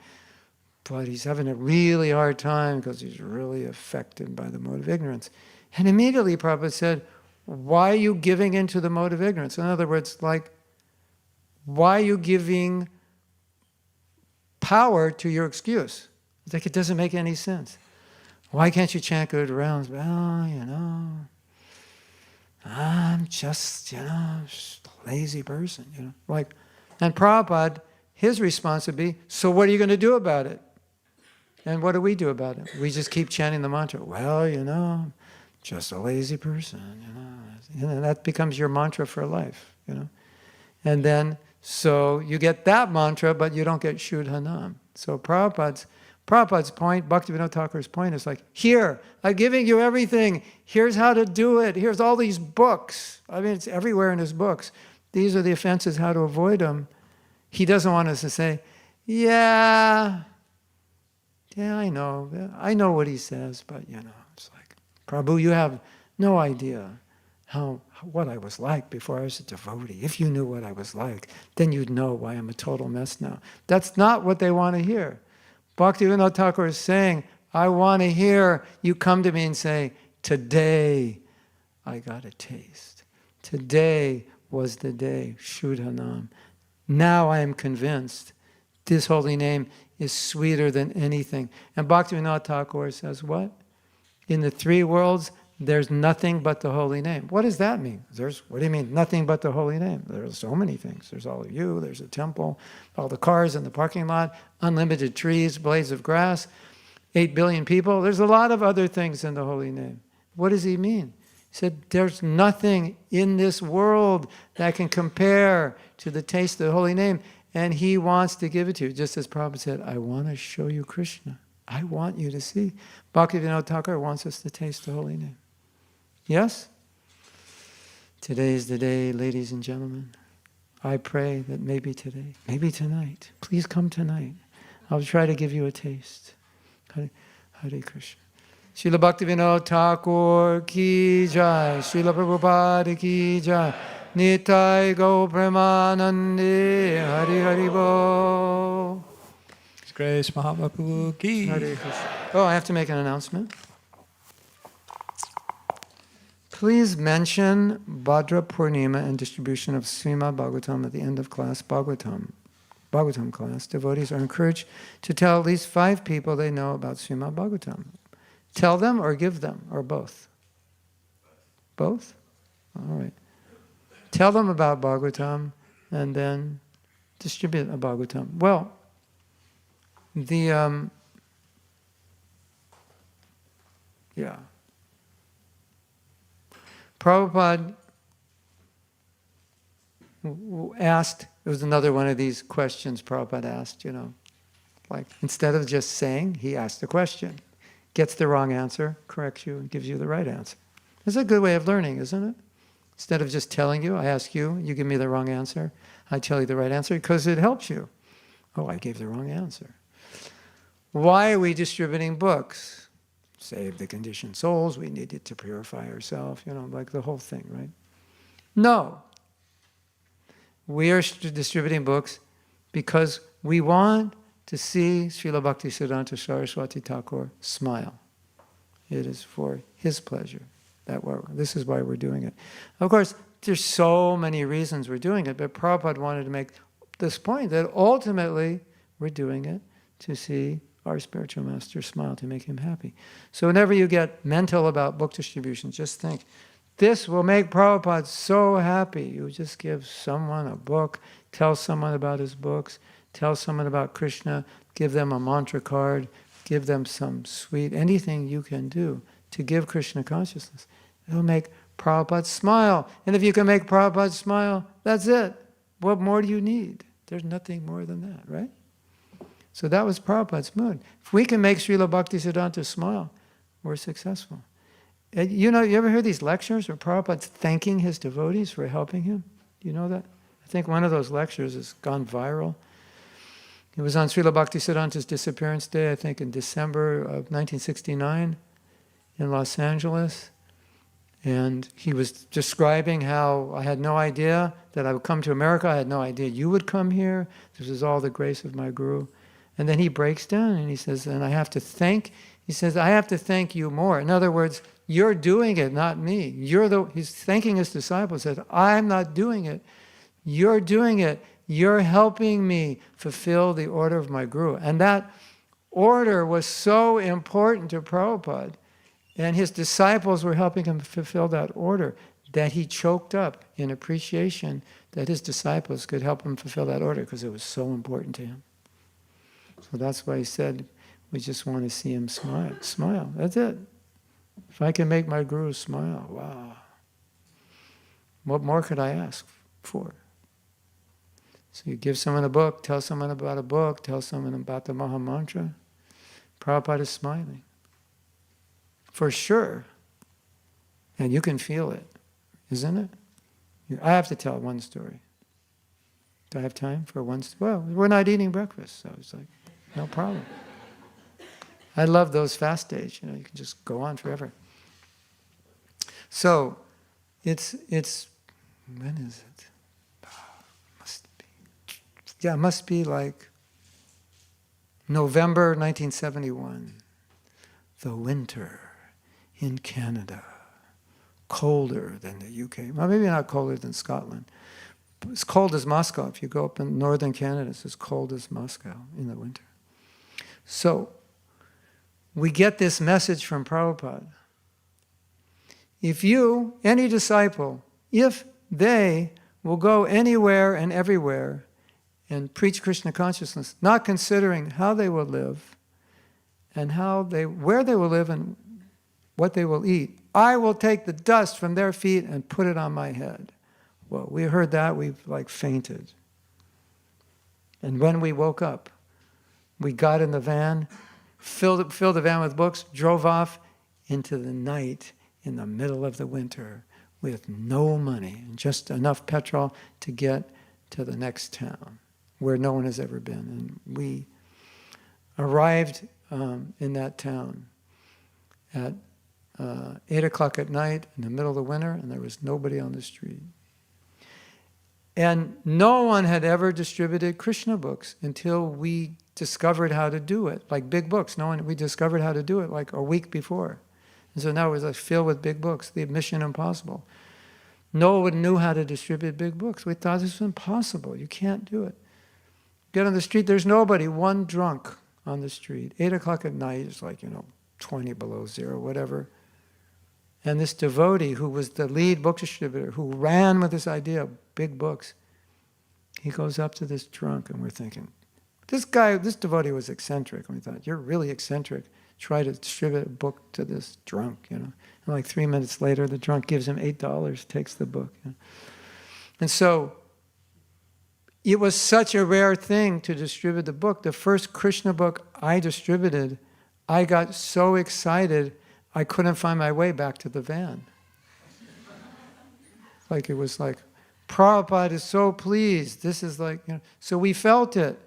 but he's having a really hard time because he's really affected by the mode of ignorance. And immediately Prabhupada said, why are you giving into the mode of ignorance? In other words, like, why are you giving power to your excuse? It's like it doesn't make any sense. Why can't you chant good rounds? Well, you know, I'm just, you know, just a lazy person, you know. Like, and Prabhupada, his response would be, so what are you going to do about it? And what do we do about it? We just keep chanting the mantra. Well, you know, just a lazy person, you know. And that becomes your mantra for life, you know. And then, so you get that mantra, but you don't get suddha-nama. So Prabhupada's point, Bhaktivedanta Thakura's point is like, here, I'm giving you everything. Here's how to do it. Here's all these books. I mean, it's everywhere in his books. These are the offenses, how to avoid them. He doesn't want us to say, yeah, I know what he says, but you know, it's like, Prabhu, you have no idea what I was like before I was a devotee. If you knew what I was like, then you'd know why I'm a total mess now. That's not what they want to hear. Bhaktivedanta Thakura is saying, I want to hear you come to me and say, today I got a taste. Today was the day, suddha-nama. Now I am convinced this holy name is sweeter than anything. And Bhaktivedanta Thakura says what? In the three worlds, there's nothing but the holy name. What does that mean? What do you mean, nothing but the holy name? There's so many things. There's all of you, there's a temple, all the cars in the parking lot, unlimited trees, blades of grass, 8 billion people. There's a lot of other things in the holy name. What does he mean? He said, there's nothing in this world that can compare to the taste of the holy name, and he wants to give it to you. Just as Prabhupada said, I want to show you Krishna. I want you to see. Bhaktivedanta Thakura wants us to taste the holy name. Yes? Today is the day, ladies and gentlemen. I pray that maybe today, maybe tonight, please come tonight. I'll try to give you a taste. Hare Krishna. Srila Bhaktivinoda Thakura ki jai. Srila Prabhupada ki jai. Nitai Go Premanande. Hari Hari Bo. His Grace Mahatma Prabhu ki. Hare Krishna. Oh, I have to make an announcement. Please mention Bhadra Purnima and distribution of Srimad Bhagavatam at the end of class Bhagavatam class. Devotees are encouraged to tell at least 5 people they know about Srimad Bhagavatam. Tell them or give them, or both? Both? All right. Tell them about Bhagavatam and then distribute a Bhagavatam. Well, Prabhupada asked, it was another one of these questions Prabhupada asked, like instead of just saying, he asked the question. Gets the wrong answer, corrects you, and gives you the right answer. It's a good way of learning, isn't it? Instead of just telling you, I ask you, you give me the wrong answer, I tell you the right answer, because it helps you. Oh, I gave the wrong answer. Why are we distributing books? Save the conditioned souls, we need it to purify ourselves, like the whole thing, right? No. We are distributing books because we want to see Srila Bhaktisiddhanta Saraswati Thakur smile. It is for his pleasure. This is why we're doing it. Of course, there's so many reasons we're doing it, but Prabhupada wanted to make this point that ultimately we're doing it to see our spiritual master smile, to make him happy. So whenever you get mental about book distribution, just think, this will make Prabhupada so happy. You just give someone a book, tell someone about his books, tell someone about Krishna, give them a mantra card, give them some sweet, anything you can do to give Krishna consciousness. It'll make Prabhupada smile. And if you can make Prabhupada smile, that's it. What more do you need? There's nothing more than that, right? So that was Prabhupada's mood. If we can make Srila Bhaktisiddhanta smile, we're successful. And you ever hear these lectures where Prabhupada's thanking his devotees for helping him? Do you know that? I think one of those lectures has gone viral. It was on Srila Bhaktisiddhanta's disappearance day, I think in December of 1969 in Los Angeles. And he was describing how I had no idea that I would come to America. I had no idea you would come here. This is all the grace of my Guru. And then he breaks down and he says, I have to thank you more. In other words, you're doing it, not me. He's thanking his disciples, said, I'm not doing it. You're doing it. You're helping me fulfill the order of my Guru. And that order was so important to Prabhupada. And his disciples were helping him fulfill that order, that he choked up in appreciation that his disciples could help him fulfill that order because it was so important to him. So that's why he said, we just want to see him smile. Smile, that's it. If I can make my Guru smile, wow. What more could I ask for? So you give someone a book, tell someone about a book, tell someone about the Maha Mantra. Prabhupada is smiling. For sure. And you can feel it, isn't it? I have to tell one story. Do I have time for one story? Well, we're not eating breakfast, so it's like, no problem. I love those fast days, you can just go on forever. So, it's when is it? It must be like November 1971. The winter in Canada, colder than the UK. Well, maybe not colder than Scotland. But it's cold as Moscow. If you go up in northern Canada, it's as cold as Moscow in the winter. So, we get this message from Prabhupada. If you, any disciple, if they will go anywhere and everywhere and preach Krishna consciousness, not considering how they will live and where they will live and what they will eat, I will take the dust from their feet and put it on my head. Well, we heard that, we've fainted. And when we woke up, we got in the van, filled the van with books, drove off into the night in the middle of the winter with no money and just enough petrol to get to the next town where no one has ever been. And we arrived in that town. at 8 o'clock at night in the middle of the winter, and there was nobody on the street. And no one had ever distributed Krishna books until we discovered how to do it, like big books. We discovered how to do it like a week before. And so now it was like filled with big books, the Mission Impossible. No one knew how to distribute big books. We thought this was impossible. You can't do it. Get on the street, there's nobody, one drunk on the street. 8 o'clock at night, it's like, 20 below zero, whatever. And this devotee, who was the lead book distributor, who ran with this idea of big books, he goes up to this drunk, and we're thinking, this devotee was eccentric. And we thought, you're really eccentric. Try to distribute a book to this drunk, And like 3 minutes later, the drunk gives him $8, takes the book. And so it was such a rare thing to distribute the book. The first Krishna book I distributed, I got so excited, I couldn't find my way back to the van. Like it was like, Prabhupada is so pleased. This is like, so we felt it.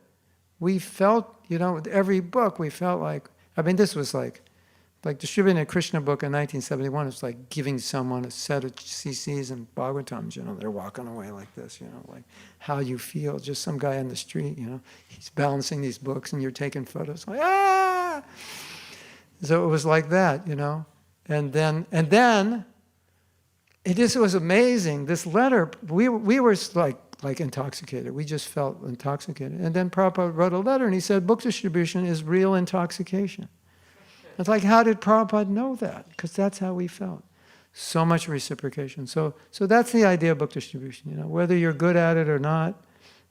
We felt, with every book, we felt like, this was like distributing a Krishna book in 1971, it's like giving someone a set of CCs and Bhagavatams, they're walking away like this, like how you feel, just some guy on the street, he's balancing these books and you're taking photos, like, ah! So it was like that, and then it just was amazing. This letter, we were like intoxicated. We just felt intoxicated. And then Prabhupada wrote a letter and he said, book distribution is real intoxication. It's like, how did Prabhupada know that? Because that's how we felt. So much reciprocation. So that's the idea of book distribution. Whether you're good at it or not,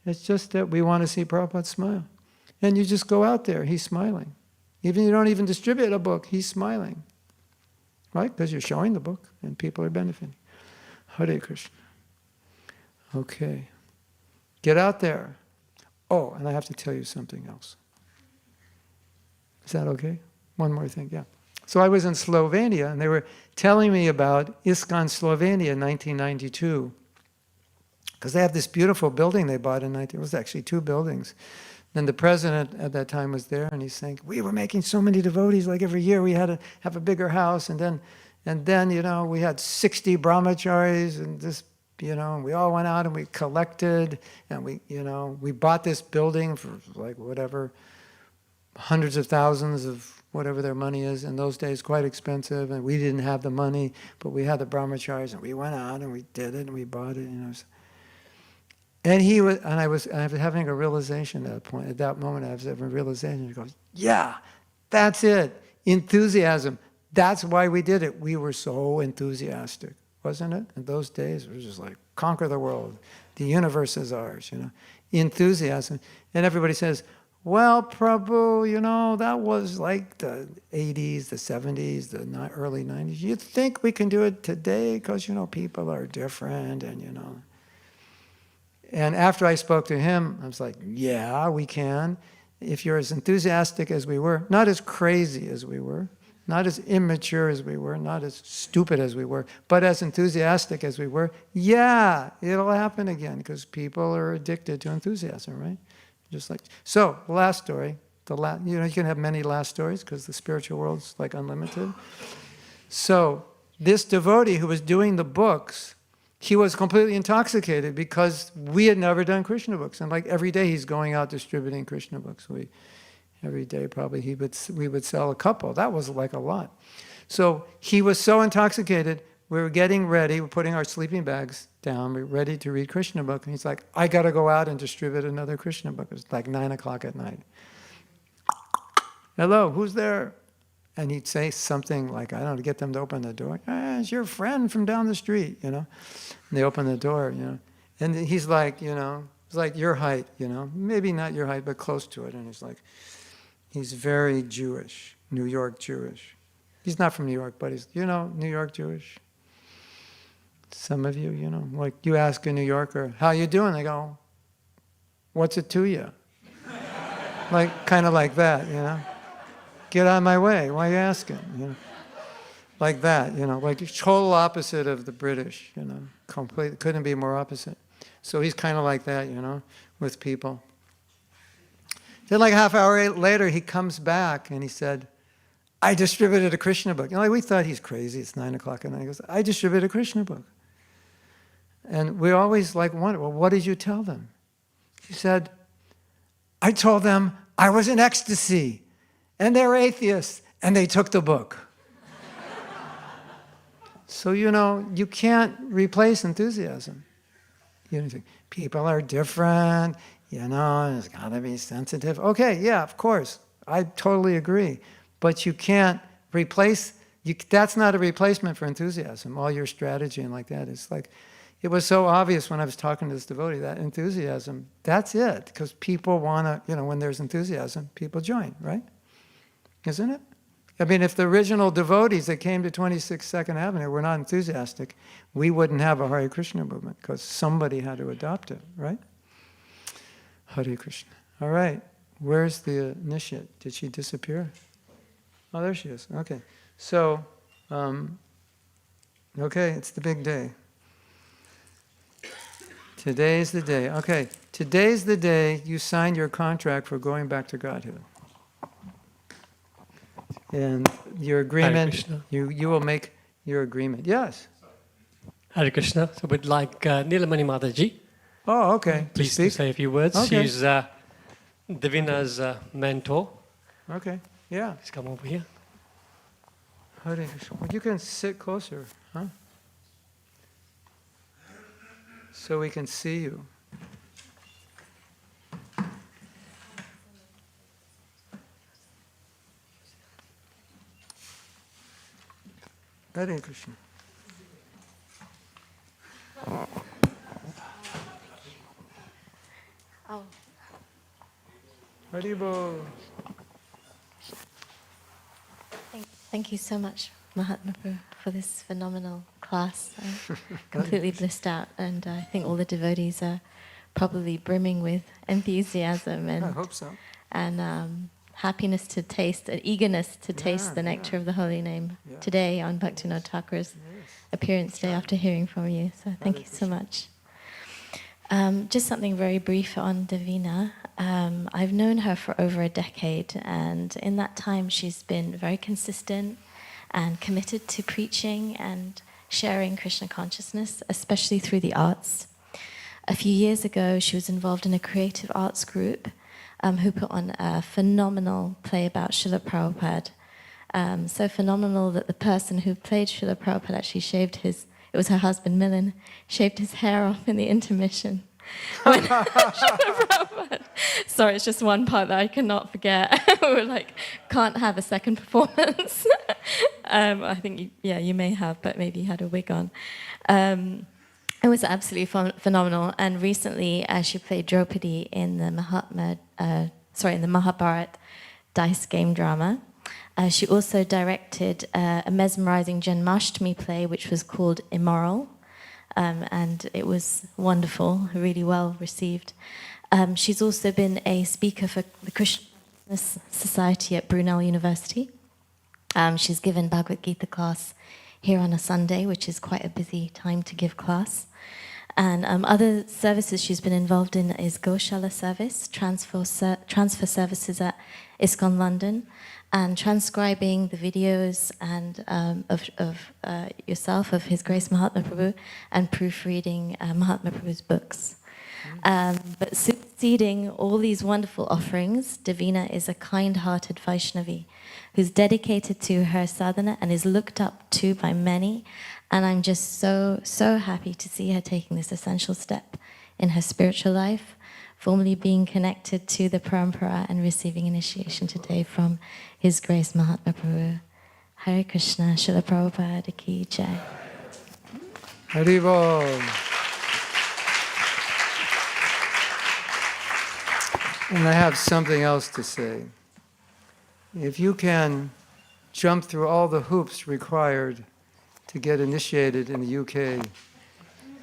it's just that we want to see Prabhupada smile. And you just go out there, he's smiling. Even if you don't even distribute a book, he's smiling. Right? Because you're showing the book and people are benefiting. Hare Krishna. Okay. Get out there. Oh, and I have to tell you something else. Is that okay? One more thing, yeah. So I was in Slovenia, and they were telling me about ISKCON Slovenia in 1992. Because they have this beautiful building they bought in it was actually 2 buildings. Then the president at that time was there, and he's saying, we were making so many devotees, like every year we had to have a bigger house, and then we had 60 brahmacharis, and this, we all went out and we collected, and we bought this building for like whatever, hundreds of thousands of whatever their money is. In those days, quite expensive, and we didn't have the money, but we had the brahmacharis, and we went out and we did it, and we bought it, And I was having a realization at that point. At that moment, I was having a realization. He goes, yeah, that's it. Enthusiasm. That's why we did it. We were so enthusiastic, wasn't it? In those days, it was just like, conquer the world. The universe is ours, Enthusiasm. And everybody says, well, Prabhu, that was like the 80s, the 70s, the early 90s. You think we can do it today? Because, people are different and, And after I spoke to him, I was like, yeah, we can. If you're as enthusiastic as we were, not as crazy as we were, not as immature as we were, not as stupid as we were, but as enthusiastic as we were, yeah, it'll happen again because people are addicted to enthusiasm, right? Just like, so, the last story, you can have many last stories because the spiritual world's like unlimited. So, this devotee who was doing the books, he was completely intoxicated because we had never done Krishna books. And like every day he's going out distributing Krishna books. Every day probably we would sell a couple. That was like a lot. So he was so intoxicated, we were getting ready, we're putting our sleeping bags down, we're ready to read Krishna book. And he's like, I got to go out and distribute another Krishna book. It was like 9 o'clock at night. Hello, who's there? And he'd say something like, I don't know, to get them to open the door. It's your friend from down the street, And they open the door, And he's like, it's like your height, Maybe not your height, but close to it. And he's very Jewish, New York Jewish. He's not from New York, but he's, New York Jewish. Some of you, like you ask a New Yorker, how you doing? They go, what's it to you? Kind of like that, Get out of my way. Why are you asking? Like that, like total opposite of the British, Complete, couldn't be more opposite. So he's kind of like that, with people. Then like half hour later, he comes back and he said, I distributed a Krishna book. We thought he's crazy. It's 9 o'clock at night. He goes, I distributed a Krishna book. And we always wonder, well, what did you tell them? He said, I told them I was in ecstasy, and they're atheists, and they took the book. So, you can't replace enthusiasm. People are different, it's got to be sensitive. Okay, yeah, of course. I totally agree. But you can't replace, that's not a replacement for enthusiasm. All your strategy and like that is it was so obvious when I was talking to this devotee, that enthusiasm, that's it. Because people want to, when there's enthusiasm, people join, right? Isn't it? I mean, if the original devotees that came to 26 Second Avenue were not enthusiastic, we wouldn't have a Hare Krishna movement because somebody had to adopt it, right? Hare Krishna. All right. Where's the initiate? Did she disappear? Oh, there she is. Okay. So, okay, it's the big day. Today's the day. Okay. Today's the day you sign your contract for going back to Godhead. And your agreement, you will make your agreement. Yes? Hare Krishna. So we'd like Nilamani Mataji. Oh, okay. Please to say a few words. Okay. She's Davina's mentor. Okay, yeah. Please come over here. Hare Krishna. Well, you can sit closer, huh? So we can see you. Hare Krishna. Oh. Haribol. Thank you so much, Mahatma Prabhu, for this phenomenal class. I'm completely blissed out, and I think all the devotees are probably brimming with enthusiasm I hope so. and happiness to taste, and eagerness to taste the nectar of the holy name today on Bhaktivinoda Thakura's appearance day after hearing from you. So thank you so much. Just something very brief on Davina. I've known her for over a decade, and in that time she's been very consistent and committed to preaching and sharing Krishna consciousness, especially through the arts. A few years ago, she was involved in a creative arts group who put on a phenomenal play about Srila Prabhupada. So phenomenal that the person who played Srila Prabhupada actually shaved his, it was her husband Milan, shaved his hair off in the intermission. When Srila Prabhupada, sorry, it's just one part that I cannot forget. We were like, can't have a second performance. I think, you may have, but maybe you had a wig on. It was absolutely phenomenal. And recently, she played Draupadi in the Mahabharat dice game drama. She also directed a mesmerizing Janmashtami play, which was called Immoral. And it was wonderful, really well received. She's also been a speaker for the Krishna Society at Brunel University. She's given Bhagavad Gita class here on a Sunday, which is quite a busy time to give class. And other services she's been involved in is Goshala service, transfer services at ISKCON London, and transcribing the videos and of yourself, of His Grace Mahatma Prabhu, and proofreading Mahatma Prabhu's books. But superseding all these wonderful offerings, Davina is a kind-hearted Vaishnavi who's dedicated to her sadhana and is looked up to by many. And I'm just so, so happy to see her taking this essential step in her spiritual life, formally being connected to the parampara and receiving initiation today from His Grace Mahatma Prabhu. Hare Krishna, Srila Prabhupada ki jai. Haribol. And I have something else to say. If you can jump through all the hoops required to get initiated in the UK,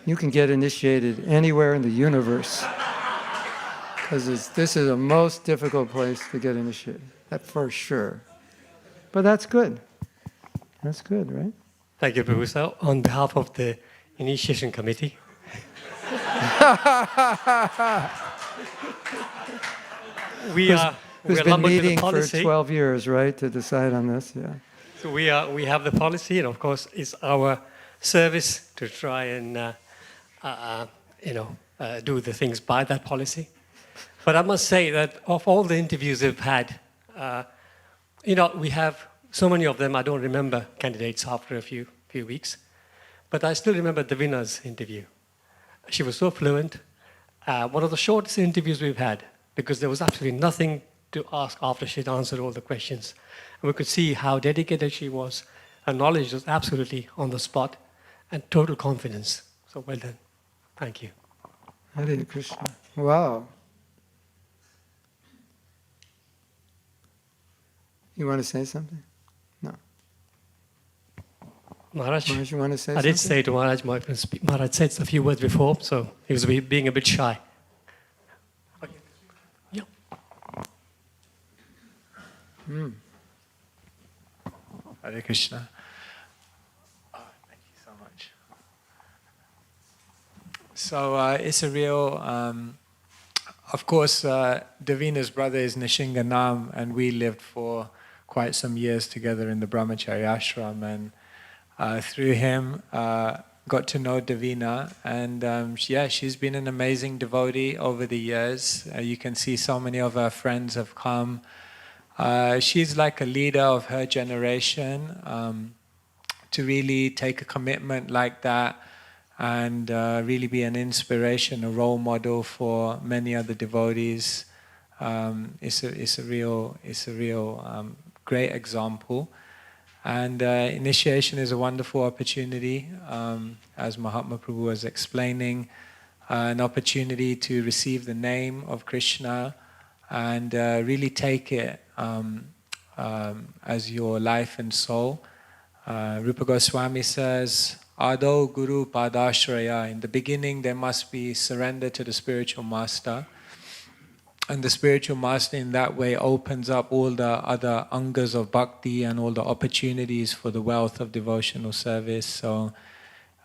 you can get initiated anywhere in the universe. Because this is the most difficult place to get initiated, that for sure. But that's good. That's good, right? Thank you, Prabhu. So on behalf of the initiation committee, we are Who's we're been lumbered with the meeting for policy. 12 years, right, to decide on this, yeah. So we have the policy, and of course, it's our service to try and do the things by that policy. But I must say that of all the interviews we've had, we have so many of them. I don't remember candidates after a few weeks, but I still remember Davina's interview. She was so fluent. One of the shortest interviews we've had, because there was absolutely nothing to ask after she'd answered all the questions. And we could see how dedicated she was. Her knowledge was absolutely on the spot, and total confidence. So well done. Thank you. Hare Krishna. Wow. You want to say something? No. Maharaj, Maharaj, you want to say I something? did say to Maharaj, Maharaj said a few words before, so he was being a bit shy. Okay. Yeah. Hare Krishna. Oh, thank you so much. So it's a real, of course, Davina's brother is Nishinganam, and we lived for quite some years together in the Brahmachari ashram, and through him got to know Davina, and she's been an amazing devotee over the years. You can see so many of her friends have come. She's like a leader of her generation, to really take a commitment like that and really be an inspiration, a role model for many other devotees. It's a real great example. And initiation is a wonderful opportunity, as Mahatma Prabhu was explaining, an opportunity to receive the name of Krishna and really take it as your life and soul. Rupa Goswami says, Ado Guru Padashraya. In the beginning, there must be surrender to the spiritual master. And the spiritual master in that way opens up all the other angas of bhakti and all the opportunities for the wealth of devotional service. So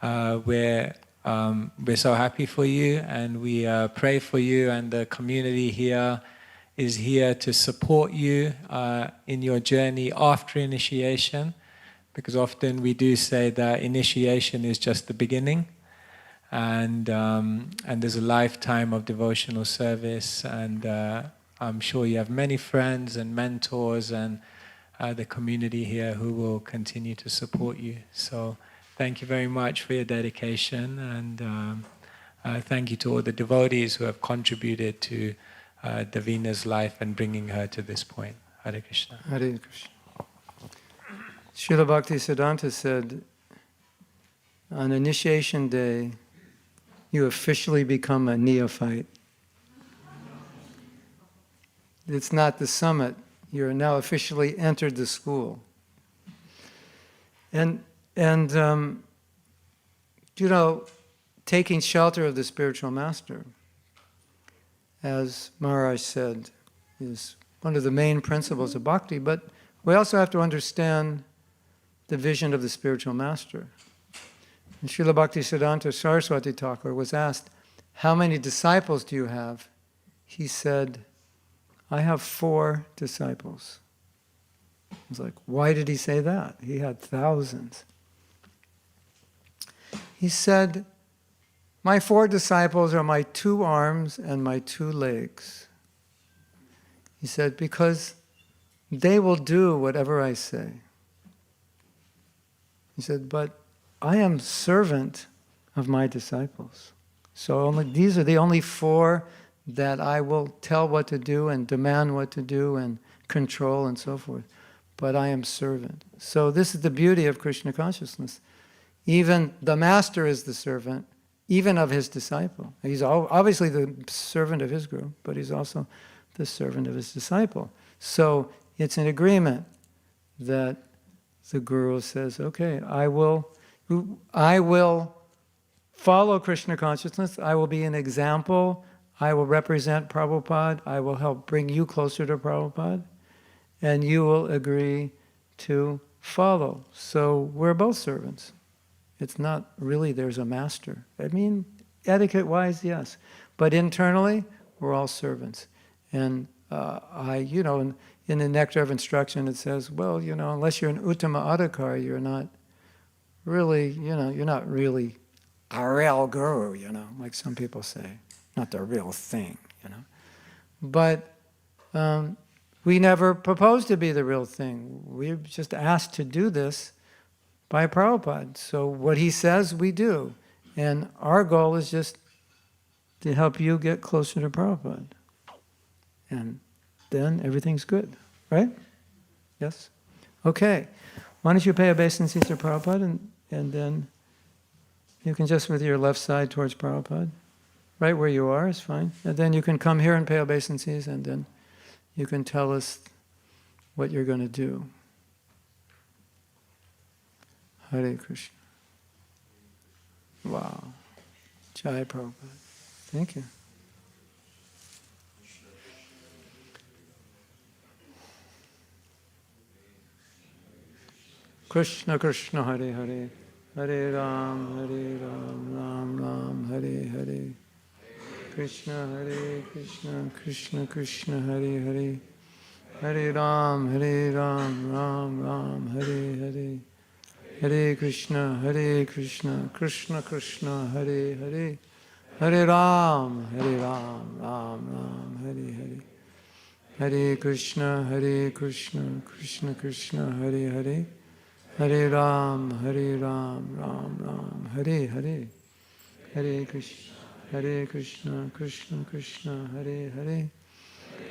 we're so happy for you, and we pray for you, and the community here is here to support you in your journey after initiation, because often we do say that initiation is just the beginning. And there's a lifetime of devotional service, and I'm sure you have many friends and mentors and the community here who will continue to support you. So thank you very much for your dedication, and thank you to all the devotees who have contributed to Davina's life and bringing her to this point. Hare Krishna. Hare Krishna. Srila Bhaktisiddhanta said, on initiation day, you officially become a neophyte. It's not the summit. You're now officially entered the school. And taking shelter of the spiritual master, as Maharaj said, is one of the main principles of bhakti, but we also have to understand the vision of the spiritual master. And Srila Bhaktisiddhanta Saraswati Thakur was asked, how many disciples do you have? He said, I have 4 disciples. I was like, why did he say that? He had thousands. He said, my 4 disciples are my 2 arms and my 2 legs. He said, because they will do whatever I say. He said, but I am servant of my disciples. So these are the only 4 that I will tell what to do and demand what to do and control and so forth. But I am servant. So this is the beauty of Krishna consciousness. Even the master is the servant, even of his disciple. He's obviously the servant of his guru, but he's also the servant of his disciple. So it's an agreement that the guru says, okay, I will follow Krishna consciousness. I will be an example. I will represent Prabhupada. I will help bring you closer to Prabhupada. And you will agree to follow. So we're both servants. It's not really there's a master. I mean, etiquette-wise, yes. But internally, we're all servants. And in the Nectar of Instruction it says, well, unless you're an Uttama Adhikar, you're not really a real guru, like some people say, not the real thing, But we never proposed to be the real thing. We were just asked to do this by Prabhupada. So what he says, we do. And our goal is just to help you get closer to Prabhupada. And then everything's good, right? Yes? Okay. Why don't you pay obeisances to Prabhupada, and then you can just with your left side towards Prabhupada. Right where you are is fine. And then you can come here and pay obeisances, and then you can tell us what you're going to do. Hare Krishna. Wow. Jai Prabhupada. Thank you. Krishna Krishna Hare Hare. Hare Ram, Ram Ram, Hare Hare. Krishna Hare Krishna, Krishna Krishna Hare Hare. Hare Ram, Ram Ram, Hare Hare. Hare Krishna, Krishna Krishna, Hare Hare. Hare Ram, Ram Ram, Hare Hare. Hare Krishna, Krishna Krishna, Hare Hare. Hare Ram, Ram Ram, Hare Hare. Hare Krishna, Krishna Krishna, Hare Hare.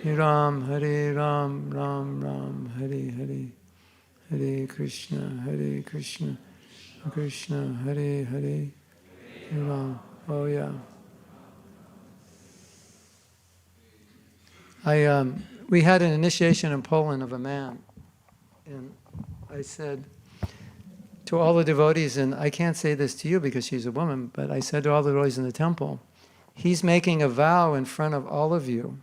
Hare Ram, Ram Ram, Hare Hare. Hare Krishna, Krishna, Hare Hare. Hare Ram. Oh yeah. We had an initiation in Poland of a man, and I said to all the devotees, and I can't say this to you because she's a woman, but I said to all the devotees in the temple, he's making a vow in front of all of you.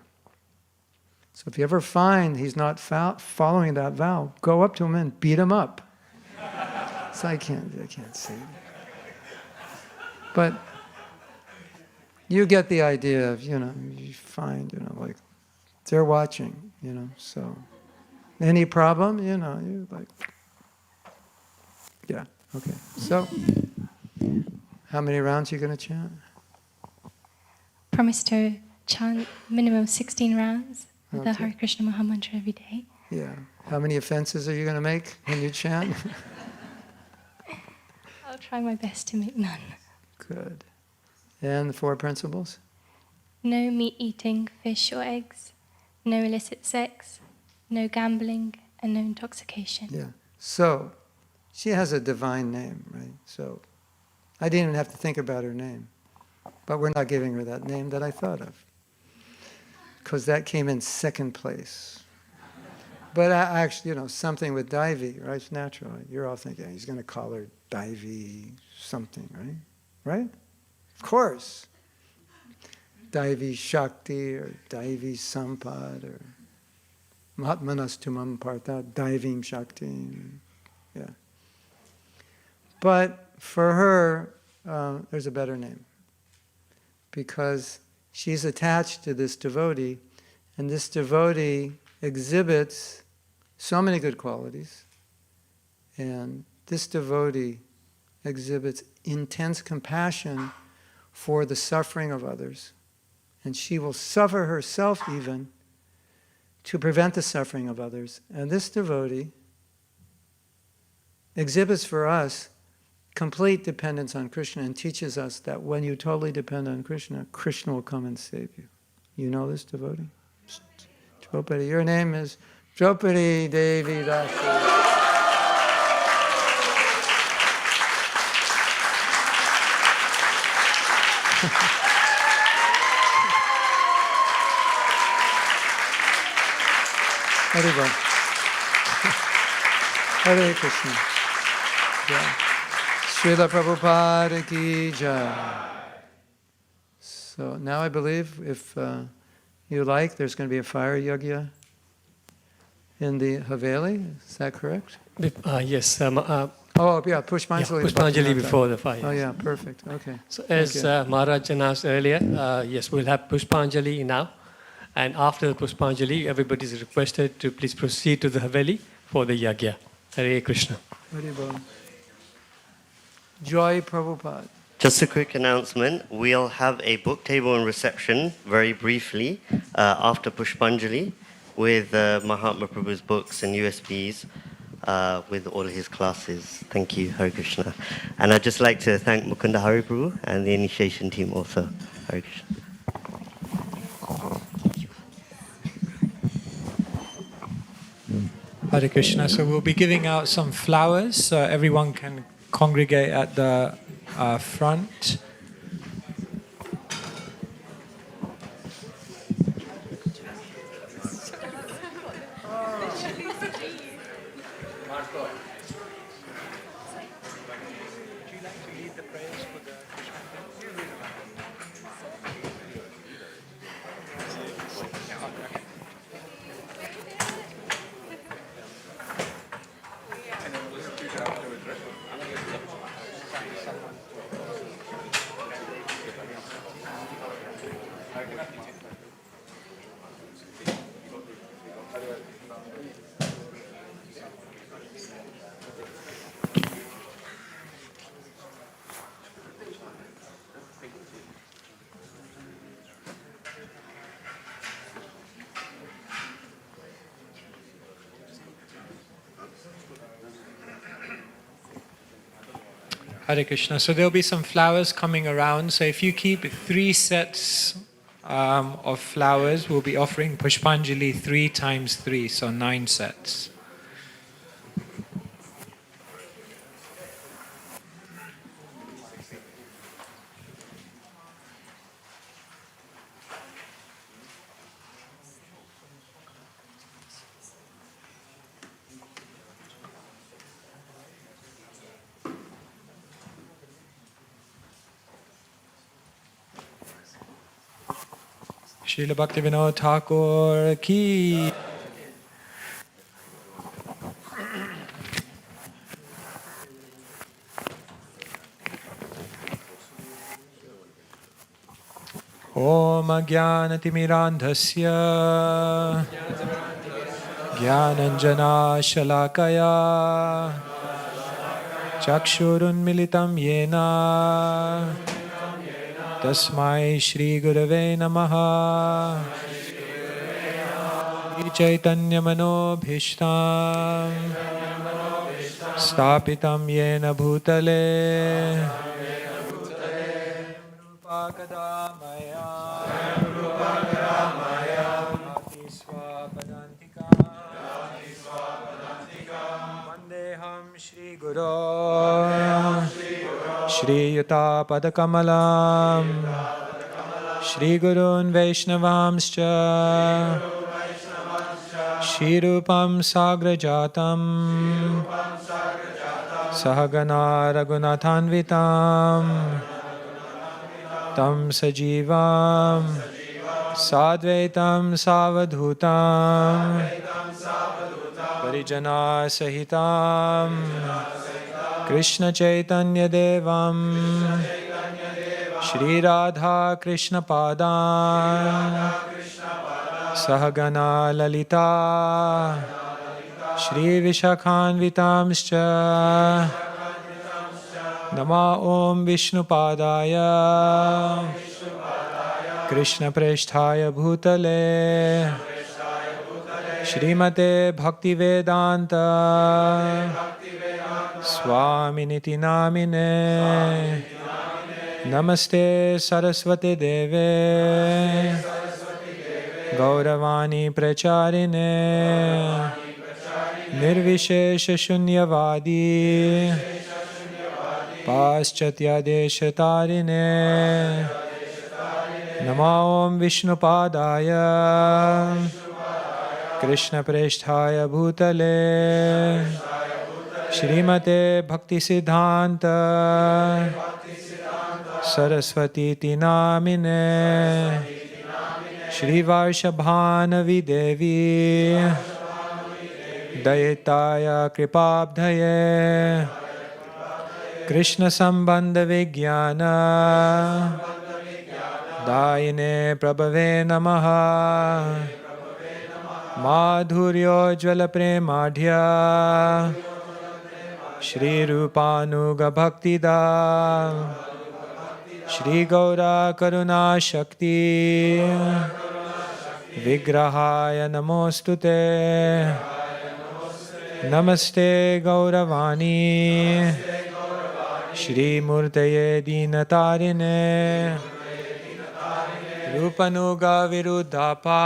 So if you ever find he's not following that vow, go up to him and beat him up. So I can't say that. But you get the idea of, you find, like, they're watching, so any problem, you're like, yeah, okay. So, how many rounds are you going to chant? Promise to chant minimum 16 rounds with the Okay. Hare Krishna Maha Mantra every day. Yeah. How many offenses are you going to make when you chant? I'll try my best to make none. Good. And the 4 principles? No meat eating, fish or eggs, no illicit sex, no gambling, and no intoxication. Yeah. So, she has a divine name, right? So, I didn't even have to think about her name. But we're not giving her that name that I thought of. Because that came in second place. But actually, something with Daivi, right? It's natural. You're all thinking, he's going to call her Daivi something, right? Right? Of course. Daivi Shakti or Daivi Sampad or Mahatmanastumam Partha, Daivim Shakti. Yeah. But for her, there's a better name. Because she's attached to this devotee, and this devotee exhibits so many good qualities, and this devotee exhibits intense compassion for the suffering of others, and she will suffer herself even to prevent the suffering of others. And this devotee exhibits for us complete dependence on Krishna and teaches us that when you totally depend on Krishna, Krishna will come and save you. You know this devotee? Draupadi. Your name is Draupadi Devi Dasi. Hare Hare Krishna. Yeah. Srila Prabhupada ki jai. So now I believe, if you like, there's going to be a fire yajna in the Haveli. Is that correct? Yes. Oh, yeah, Pushpanjali. Pushpanjali before the fire. Oh, yeah, perfect. Okay. So as Maharaj announced earlier, yes, we'll have Pushpanjali now. And after the Pushpanjali, everybody is requested to please proceed to the Haveli for the Yagya. Hare Krishna. Haribol. Joy Prabhupada. Just a quick announcement. We'll have a book table and reception very briefly after Pushpanjali with Mahatma Prabhu's books and USBs with all his classes. Thank you, Hare Krishna. And I'd just like to thank Mukunda Hari Prabhu and the initiation team also. Hare Krishna. Hare Krishna. So we'll be giving out some flowers so everyone can congregate at the front. Hare Krishna. So there'll be some flowers coming around. So if you keep 3 sets of flowers, we'll be offering Pushpanjali 3 times 3, so 9 sets. Srila Bhaktivinoda Thakura ki. Om Ajnanatimirandhasya Jnananjana Shalakaya Chakshurunmilitam Yena Tasmai Shri Gurave Namaha Shri Chaitanya Manobhishtam Stapitam Yena Bhutale Rupa Kadamaya Bhati Swapadantika Vandeham Shri Guru Shri Yuta Padakamalam Shri Gurun Vaishnavamscha Shri Rupam Sagrajatam Sahagana Raghunathanvitam Tam Sajivam Sadvaitam Savadhutam Parijana Sahitam Krishna Chaitanya Devam Shri Radha Krishna Padan Sahagana Lalita Shri Vishakhanvitamscha Nama Om Vishnu Padaya Krishna Preshthaya Bhutale Shrimate Bhaktivedanta Swaminiti Namine Namaste Saraswati Deve Gauravani Pracharine Nirvishesha Shunyavadi Paschatya Deshatarine Nama Om Vishnu Padaya Krishna Preshthaya Bhutale Shrimate Bhakti Siddhanta Saraswati Namine Shri Varshabhanavi Devi Dayitaya Kripabdhaye Krishna Sambandha Vijnana Dayine Prabhave Namaha Madhuryo Premadhya Shri Rupanuga Bhaktida Shri Gaura Karuna Shakti Vigrahaya Namostute Namaste Gauravani Shri Murtaye Dinatarine Rupanuga Viruddhapa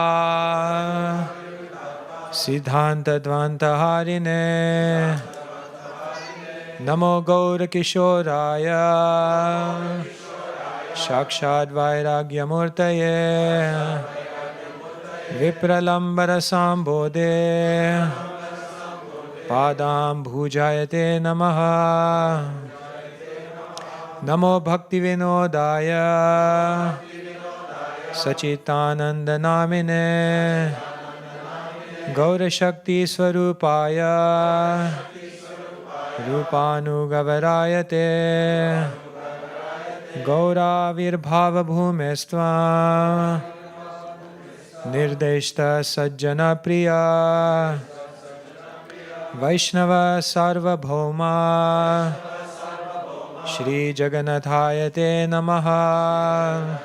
Siddhanta Dvantaharine Namo Gaura Kishoraya Shakshad Vairagya Murtaye Vipralambara Sambodhe Padam Bhujayate Namaha Namo Bhaktivinodaya Sachitananda Namine Gaura Shakti Swarupaya Rupanugavarayate Gaura Virbhava Bhumestva Nirdeshta Sajjana Priya Vaishnava Sarvabhauma Shri Jagannathayate Namaha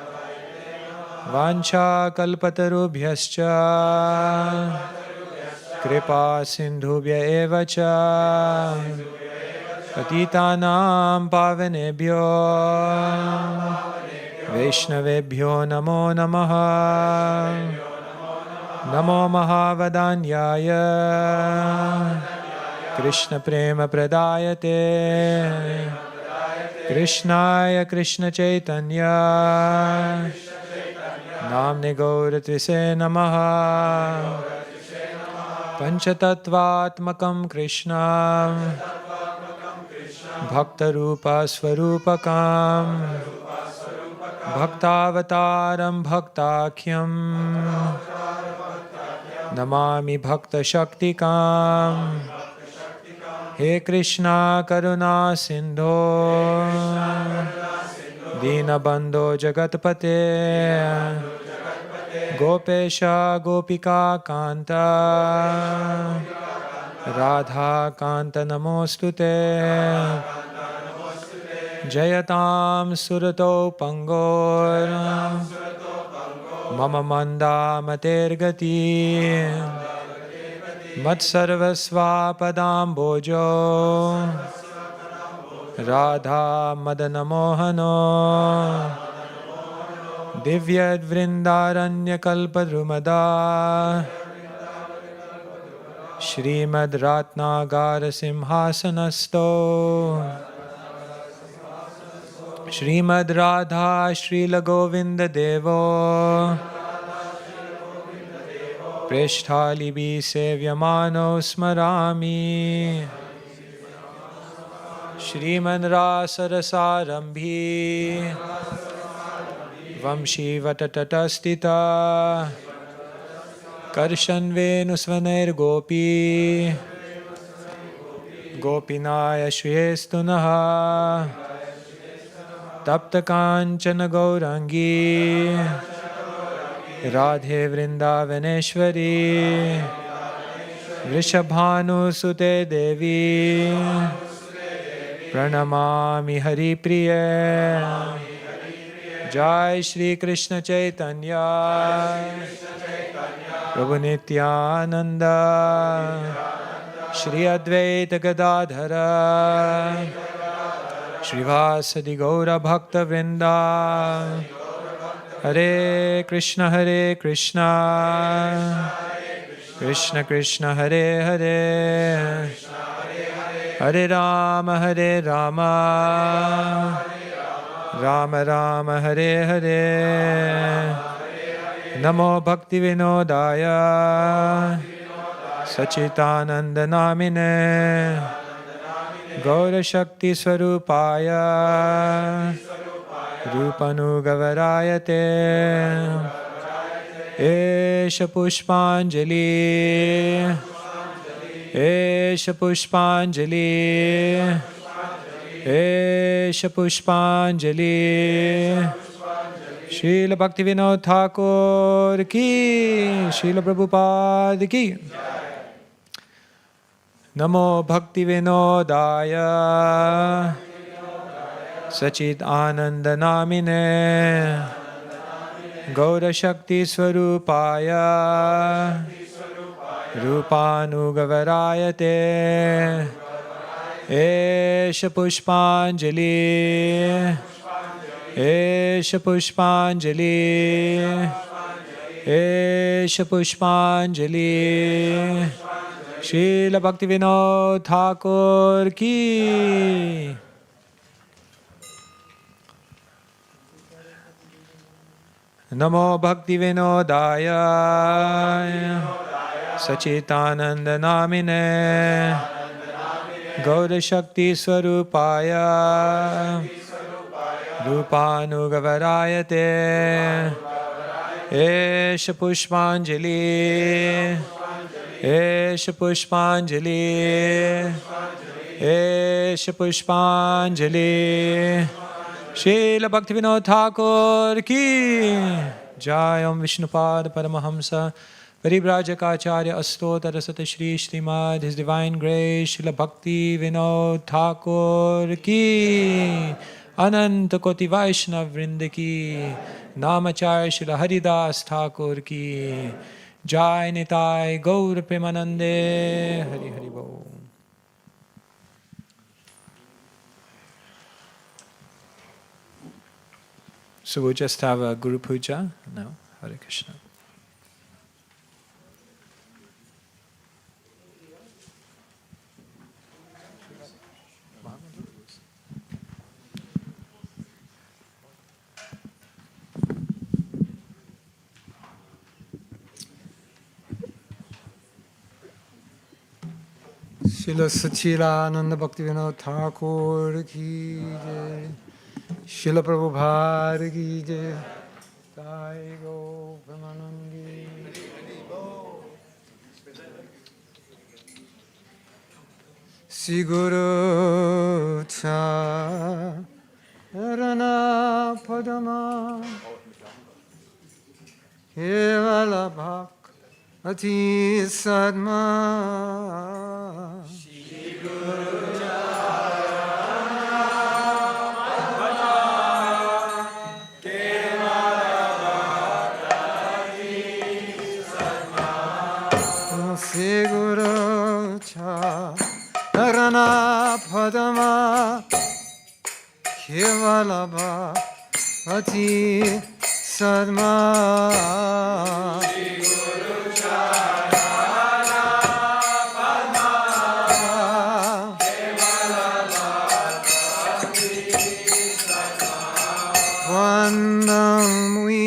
Vancha Kalpatarubhyascha Kripa Sindhubhya Evacha Patitanam Pavanebhyo Vaishnavebhyo Namo Namaha Namo Mahavadanyaya Krishna Prema Pradayate Krishnaya Krishna Chaitanya Namne Gauratrise Namaha Panchatattvatmakam Krishna Bhaktarupa Swarupakam Bhaktavataram Bhaktakyam Namami Bhakta Shaktikam He Krishna Karuna Sindho Dinabandho Jagatpate Gopesha Gopika Kanta Radha Kanta Namostute Jayatam Surato Pangor Mama Manda Matergati Matsarvasva Padam Bojo Radha Madana Mohano Divyad Vrindaranya Kalpadrumada Shrimad Ratnagara Simhasanasto Shrimad Radha Srila Govinda Devo Prishthali Bi Sevyamano Smarami Shrimad Rasarasarambhi Vamshi Vatatatastita Karshanvenu Svaner Gopi Gopinaya Shriyestunaha Tapta Kanchana Gaurangi Radhe Vrindavaneshwari Vrishabhanu Sute Devi Pranamami Hari Priya Jai Shri Krishna Chaitanya Prabhu Nityananda Shri Advaita Gadadhara Shrivasadi Gaura Bhakta Vrinda Hare Krishna Krishna Krishna Hare Hare Hare Rama Rama Rama Hare Hare Namo Bhaktivinodaya Sachitananda Namine Gaura Shakti Swarupaya Rupanugavarayate Esha Pushpanjali Esha Pushpanjali Esha Pushpanjali Srila Bhaktivinoda Thakura ki, Srila Prabhupada ki. Namo Bhaktivinodaya Sachit Ananda Namine Gaura Shakti Swarupaya Rupanugavarayate Esha Pushpanjali Esha Pushpanjali Esha Pushpanjali Srila Bhaktivinoda Thakura ki. Namo Bhaktivinodaya Sachitananda Namine Gaura Shakti Swarupaya Rupanugavarayate Esha Pushpanjali Esha Pushpanjali Esha Pushpanjali Srila Bhaktivinoda Thakura ki Jai Om Vishnupad Paramahamsa Paribrajacharya Astota Sata Shri Srimad His Divine Grace Srila Bhaktivinoda Thakura ki Ananta Koti Vaishnav Vrinda ki Namacharya Srila Haridas Thakur ki Jai Nitai Gaur Premanande Hari Hari Bol. So we'll just have a Guru Puja now. Hare Krishna. Srila Sachidananda Bhaktivinoda Thakura ki jai. Srila Prabhupada ki jai. Jai Go Brahmanandi. Sri Guru Charana Padama Kevala Bhakti Sadma Sri Guru Sri Guru Charana Padama Kevala Bhakti Sadma Sri Guru Charana Padma Kevala Bhakti Sadma Vandam we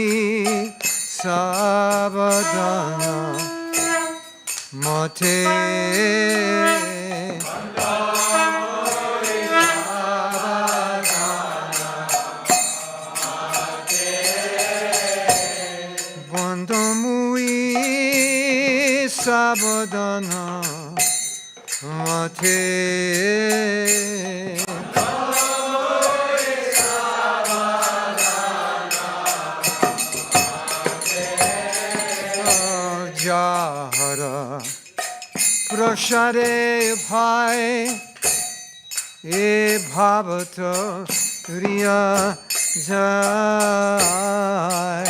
Sabadana Mate Bandamui Sabadana Mate Jahara Prashare Bhai E Bhavato Riya Jai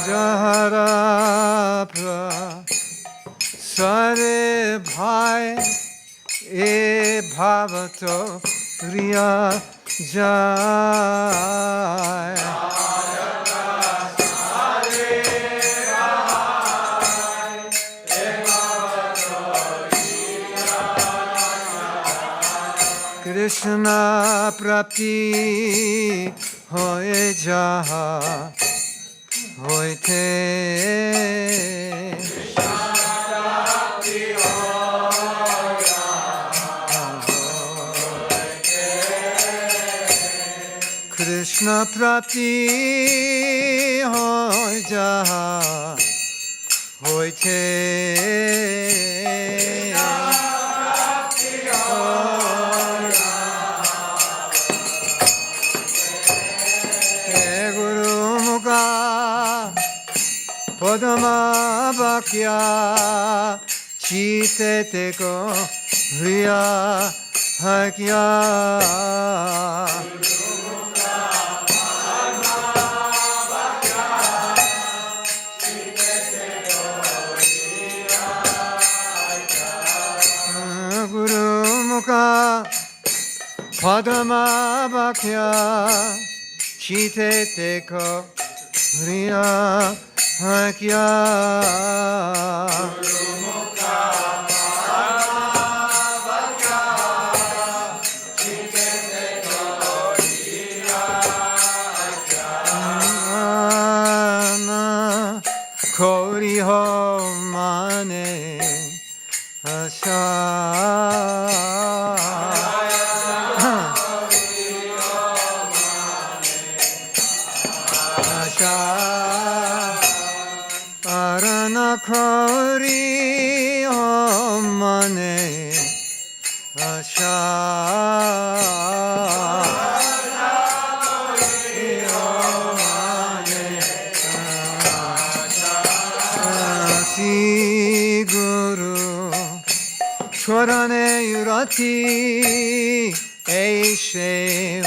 Jahara Prashare Bhai E Bhavato Riya Jai Krishna Prapti Hoye Jaha Hoite Krishna Prapti Hoy Jaha hoite Guru Mukha Padma Bhakya Chite Teko Hriya Hakya Guru Mukha Padma Bhakya Chite Teko Hriya Hakya Kori ho mane asha asha arana kori ho mane asha Guru Chorane Yurati Eishe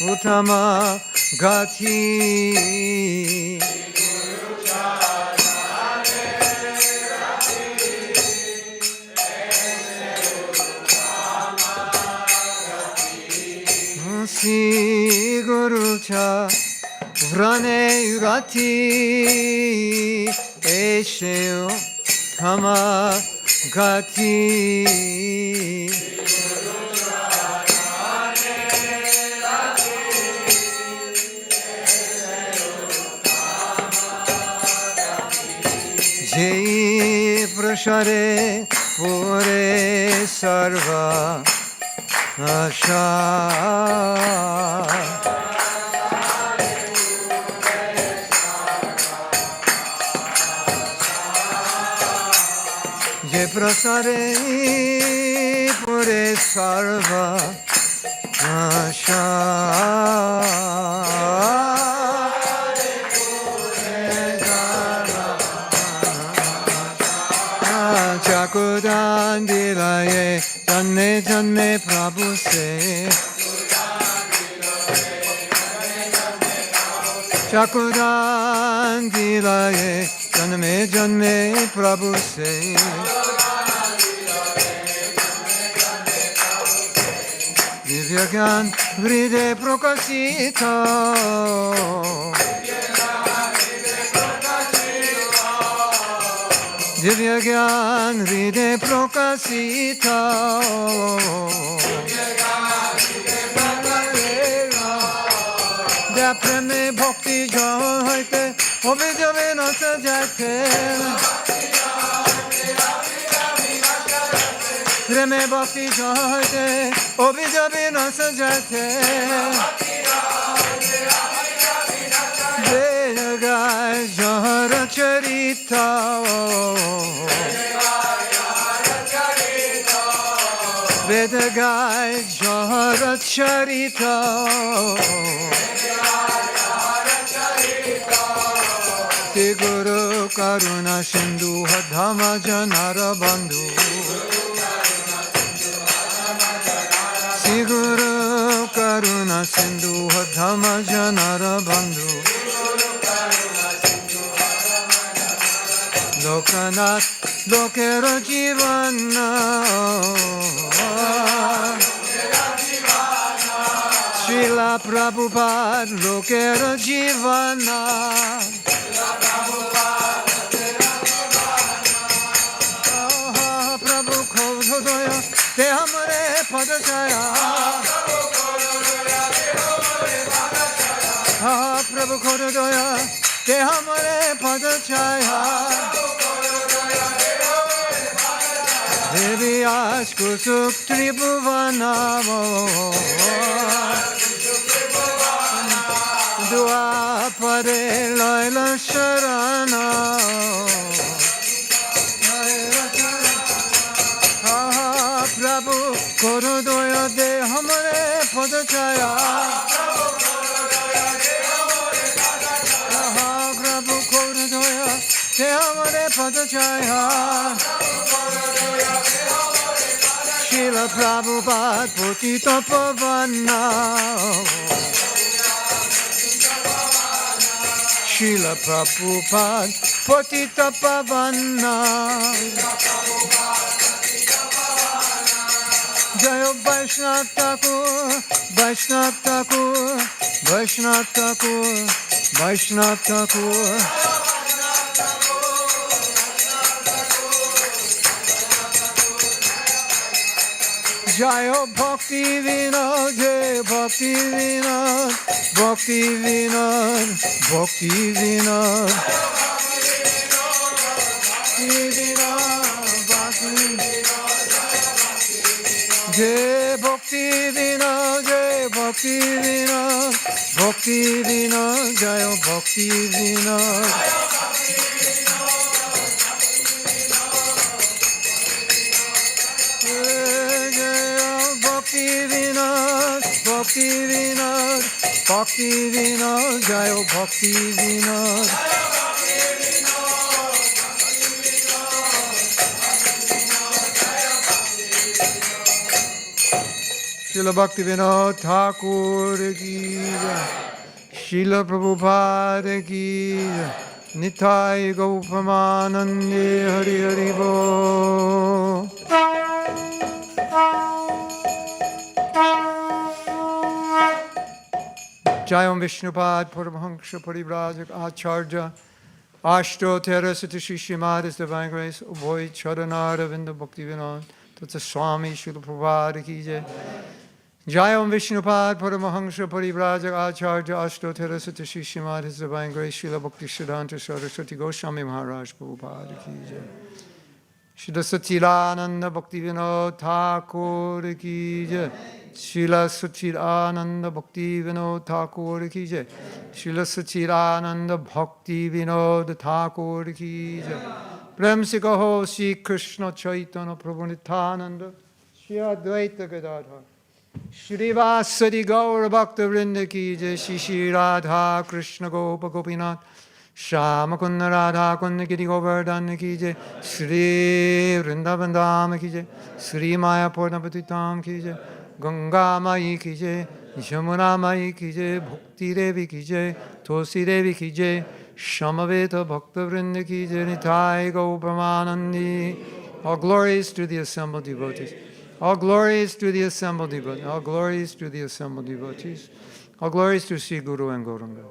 Utama Gati Si Guru Cha Vrane Yurati Eishe Utama Gati Jai Prashare Pure Sarva Asha Jai Prasare Pure Sarva Asha Chakudan dilaye Janne Janne Prabhu se Chakudan dilaye Janme Janme Prabhu se Divya Gyan Vride Prokasita Divya Gyan Vride Prokasita Dya Preme Bhakti Jahate Obe Jabe Nasa Jate Preme Bhakti Jahate Obe Jabe Nasa Jate Vedagay Jahara Charita Vedagay Jahara Charita Te Guru Karuna Sindhu Hadhama Janara Bandhu Te Guru Karuna Sindhu Hadhama Janara Bandhu Lokanath Lokera Jivana Srila Prabhupada Lokera Jivana Prabhu Khodaya Te Hamare Padachaya Prabhu Khodaya Te Hamare Padachaya Devi Ashku Sukti Bhuvana Dua Pare Laila Sharana Prabhu Korodoya de Hamare Padachaya Prabhu Korodoya de Hamare Padachaya Srila Prabhupada Potita Pavana Srila Prabhupada Potita Pavana Jayo Vaishnav Thakur Vaishnav Thakur Vaishnav Thakur Vaishnav Thakur Jayo Bhaktivinod Jai Bhaktivinod Bhaktivinod Bhaktivinod Jai Bhaktivinod Jai Bhaktivinod Bhaktivinod Jayo Bhaktivinod Bhaktivinod Bhaktivinod Bhaktivinod Jayo Bhaktivinod Srila Bhaktivinoda Thakura ki jai Srila Prabhupada ki jai Nitai Gaupamanande Hari Hari Bo Jayam Vishnupad Paramahansa Parivrajak Acharya Ashto Terasati Shishimad His Divine Grace Ubhoy Charanara Vinda Bhaktivinoda Tata Swami Srila Prabhupada ki jai Jayam Vishnupad Paramahansa Parivrajak Acharya Ashto Terasati Shishimad His Divine Grace Srila Bhaktisiddhanta Saraswati Goswami Maharaj Prabhupada ki jai Srila Satchidananda Bhaktivinoda Thakura ki jai Srila Satchidananda Bhaktivinoda Thakura ki jai Srila Satchidananda Bhaktivinoda Thakura ki jai Prem se kaho Shri Krishna Chaitanya Prabhu Nityananda Shri Advaita Gadadhar Shri Vasari Gaura Bhakta Vrinda ki jai Shri Shri Radha Krishna Gopa Gopinath Shama Kunna Radha Kunna Giri Govardhana ki jai Shri Vrindavan Dhama ki jai Shri Maya Purnapatitam ki jai Ganga Mai ki jai Yamuna Mai ki jai Bhakti Devi ki jai Tosi Devi ki jai Shamaveta Bhakta Vrinda ki jai Nitai Gaupamanandi. All glories to the assembled devotees. All glories to the assembled devotees. All glories to the assembled devotees. All glories to Sri Guru and Gauranga.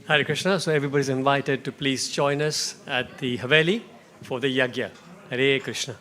Hare Krishna. So everybody's invited to please join us at the Haveli for the Yagya. Hare Krishna.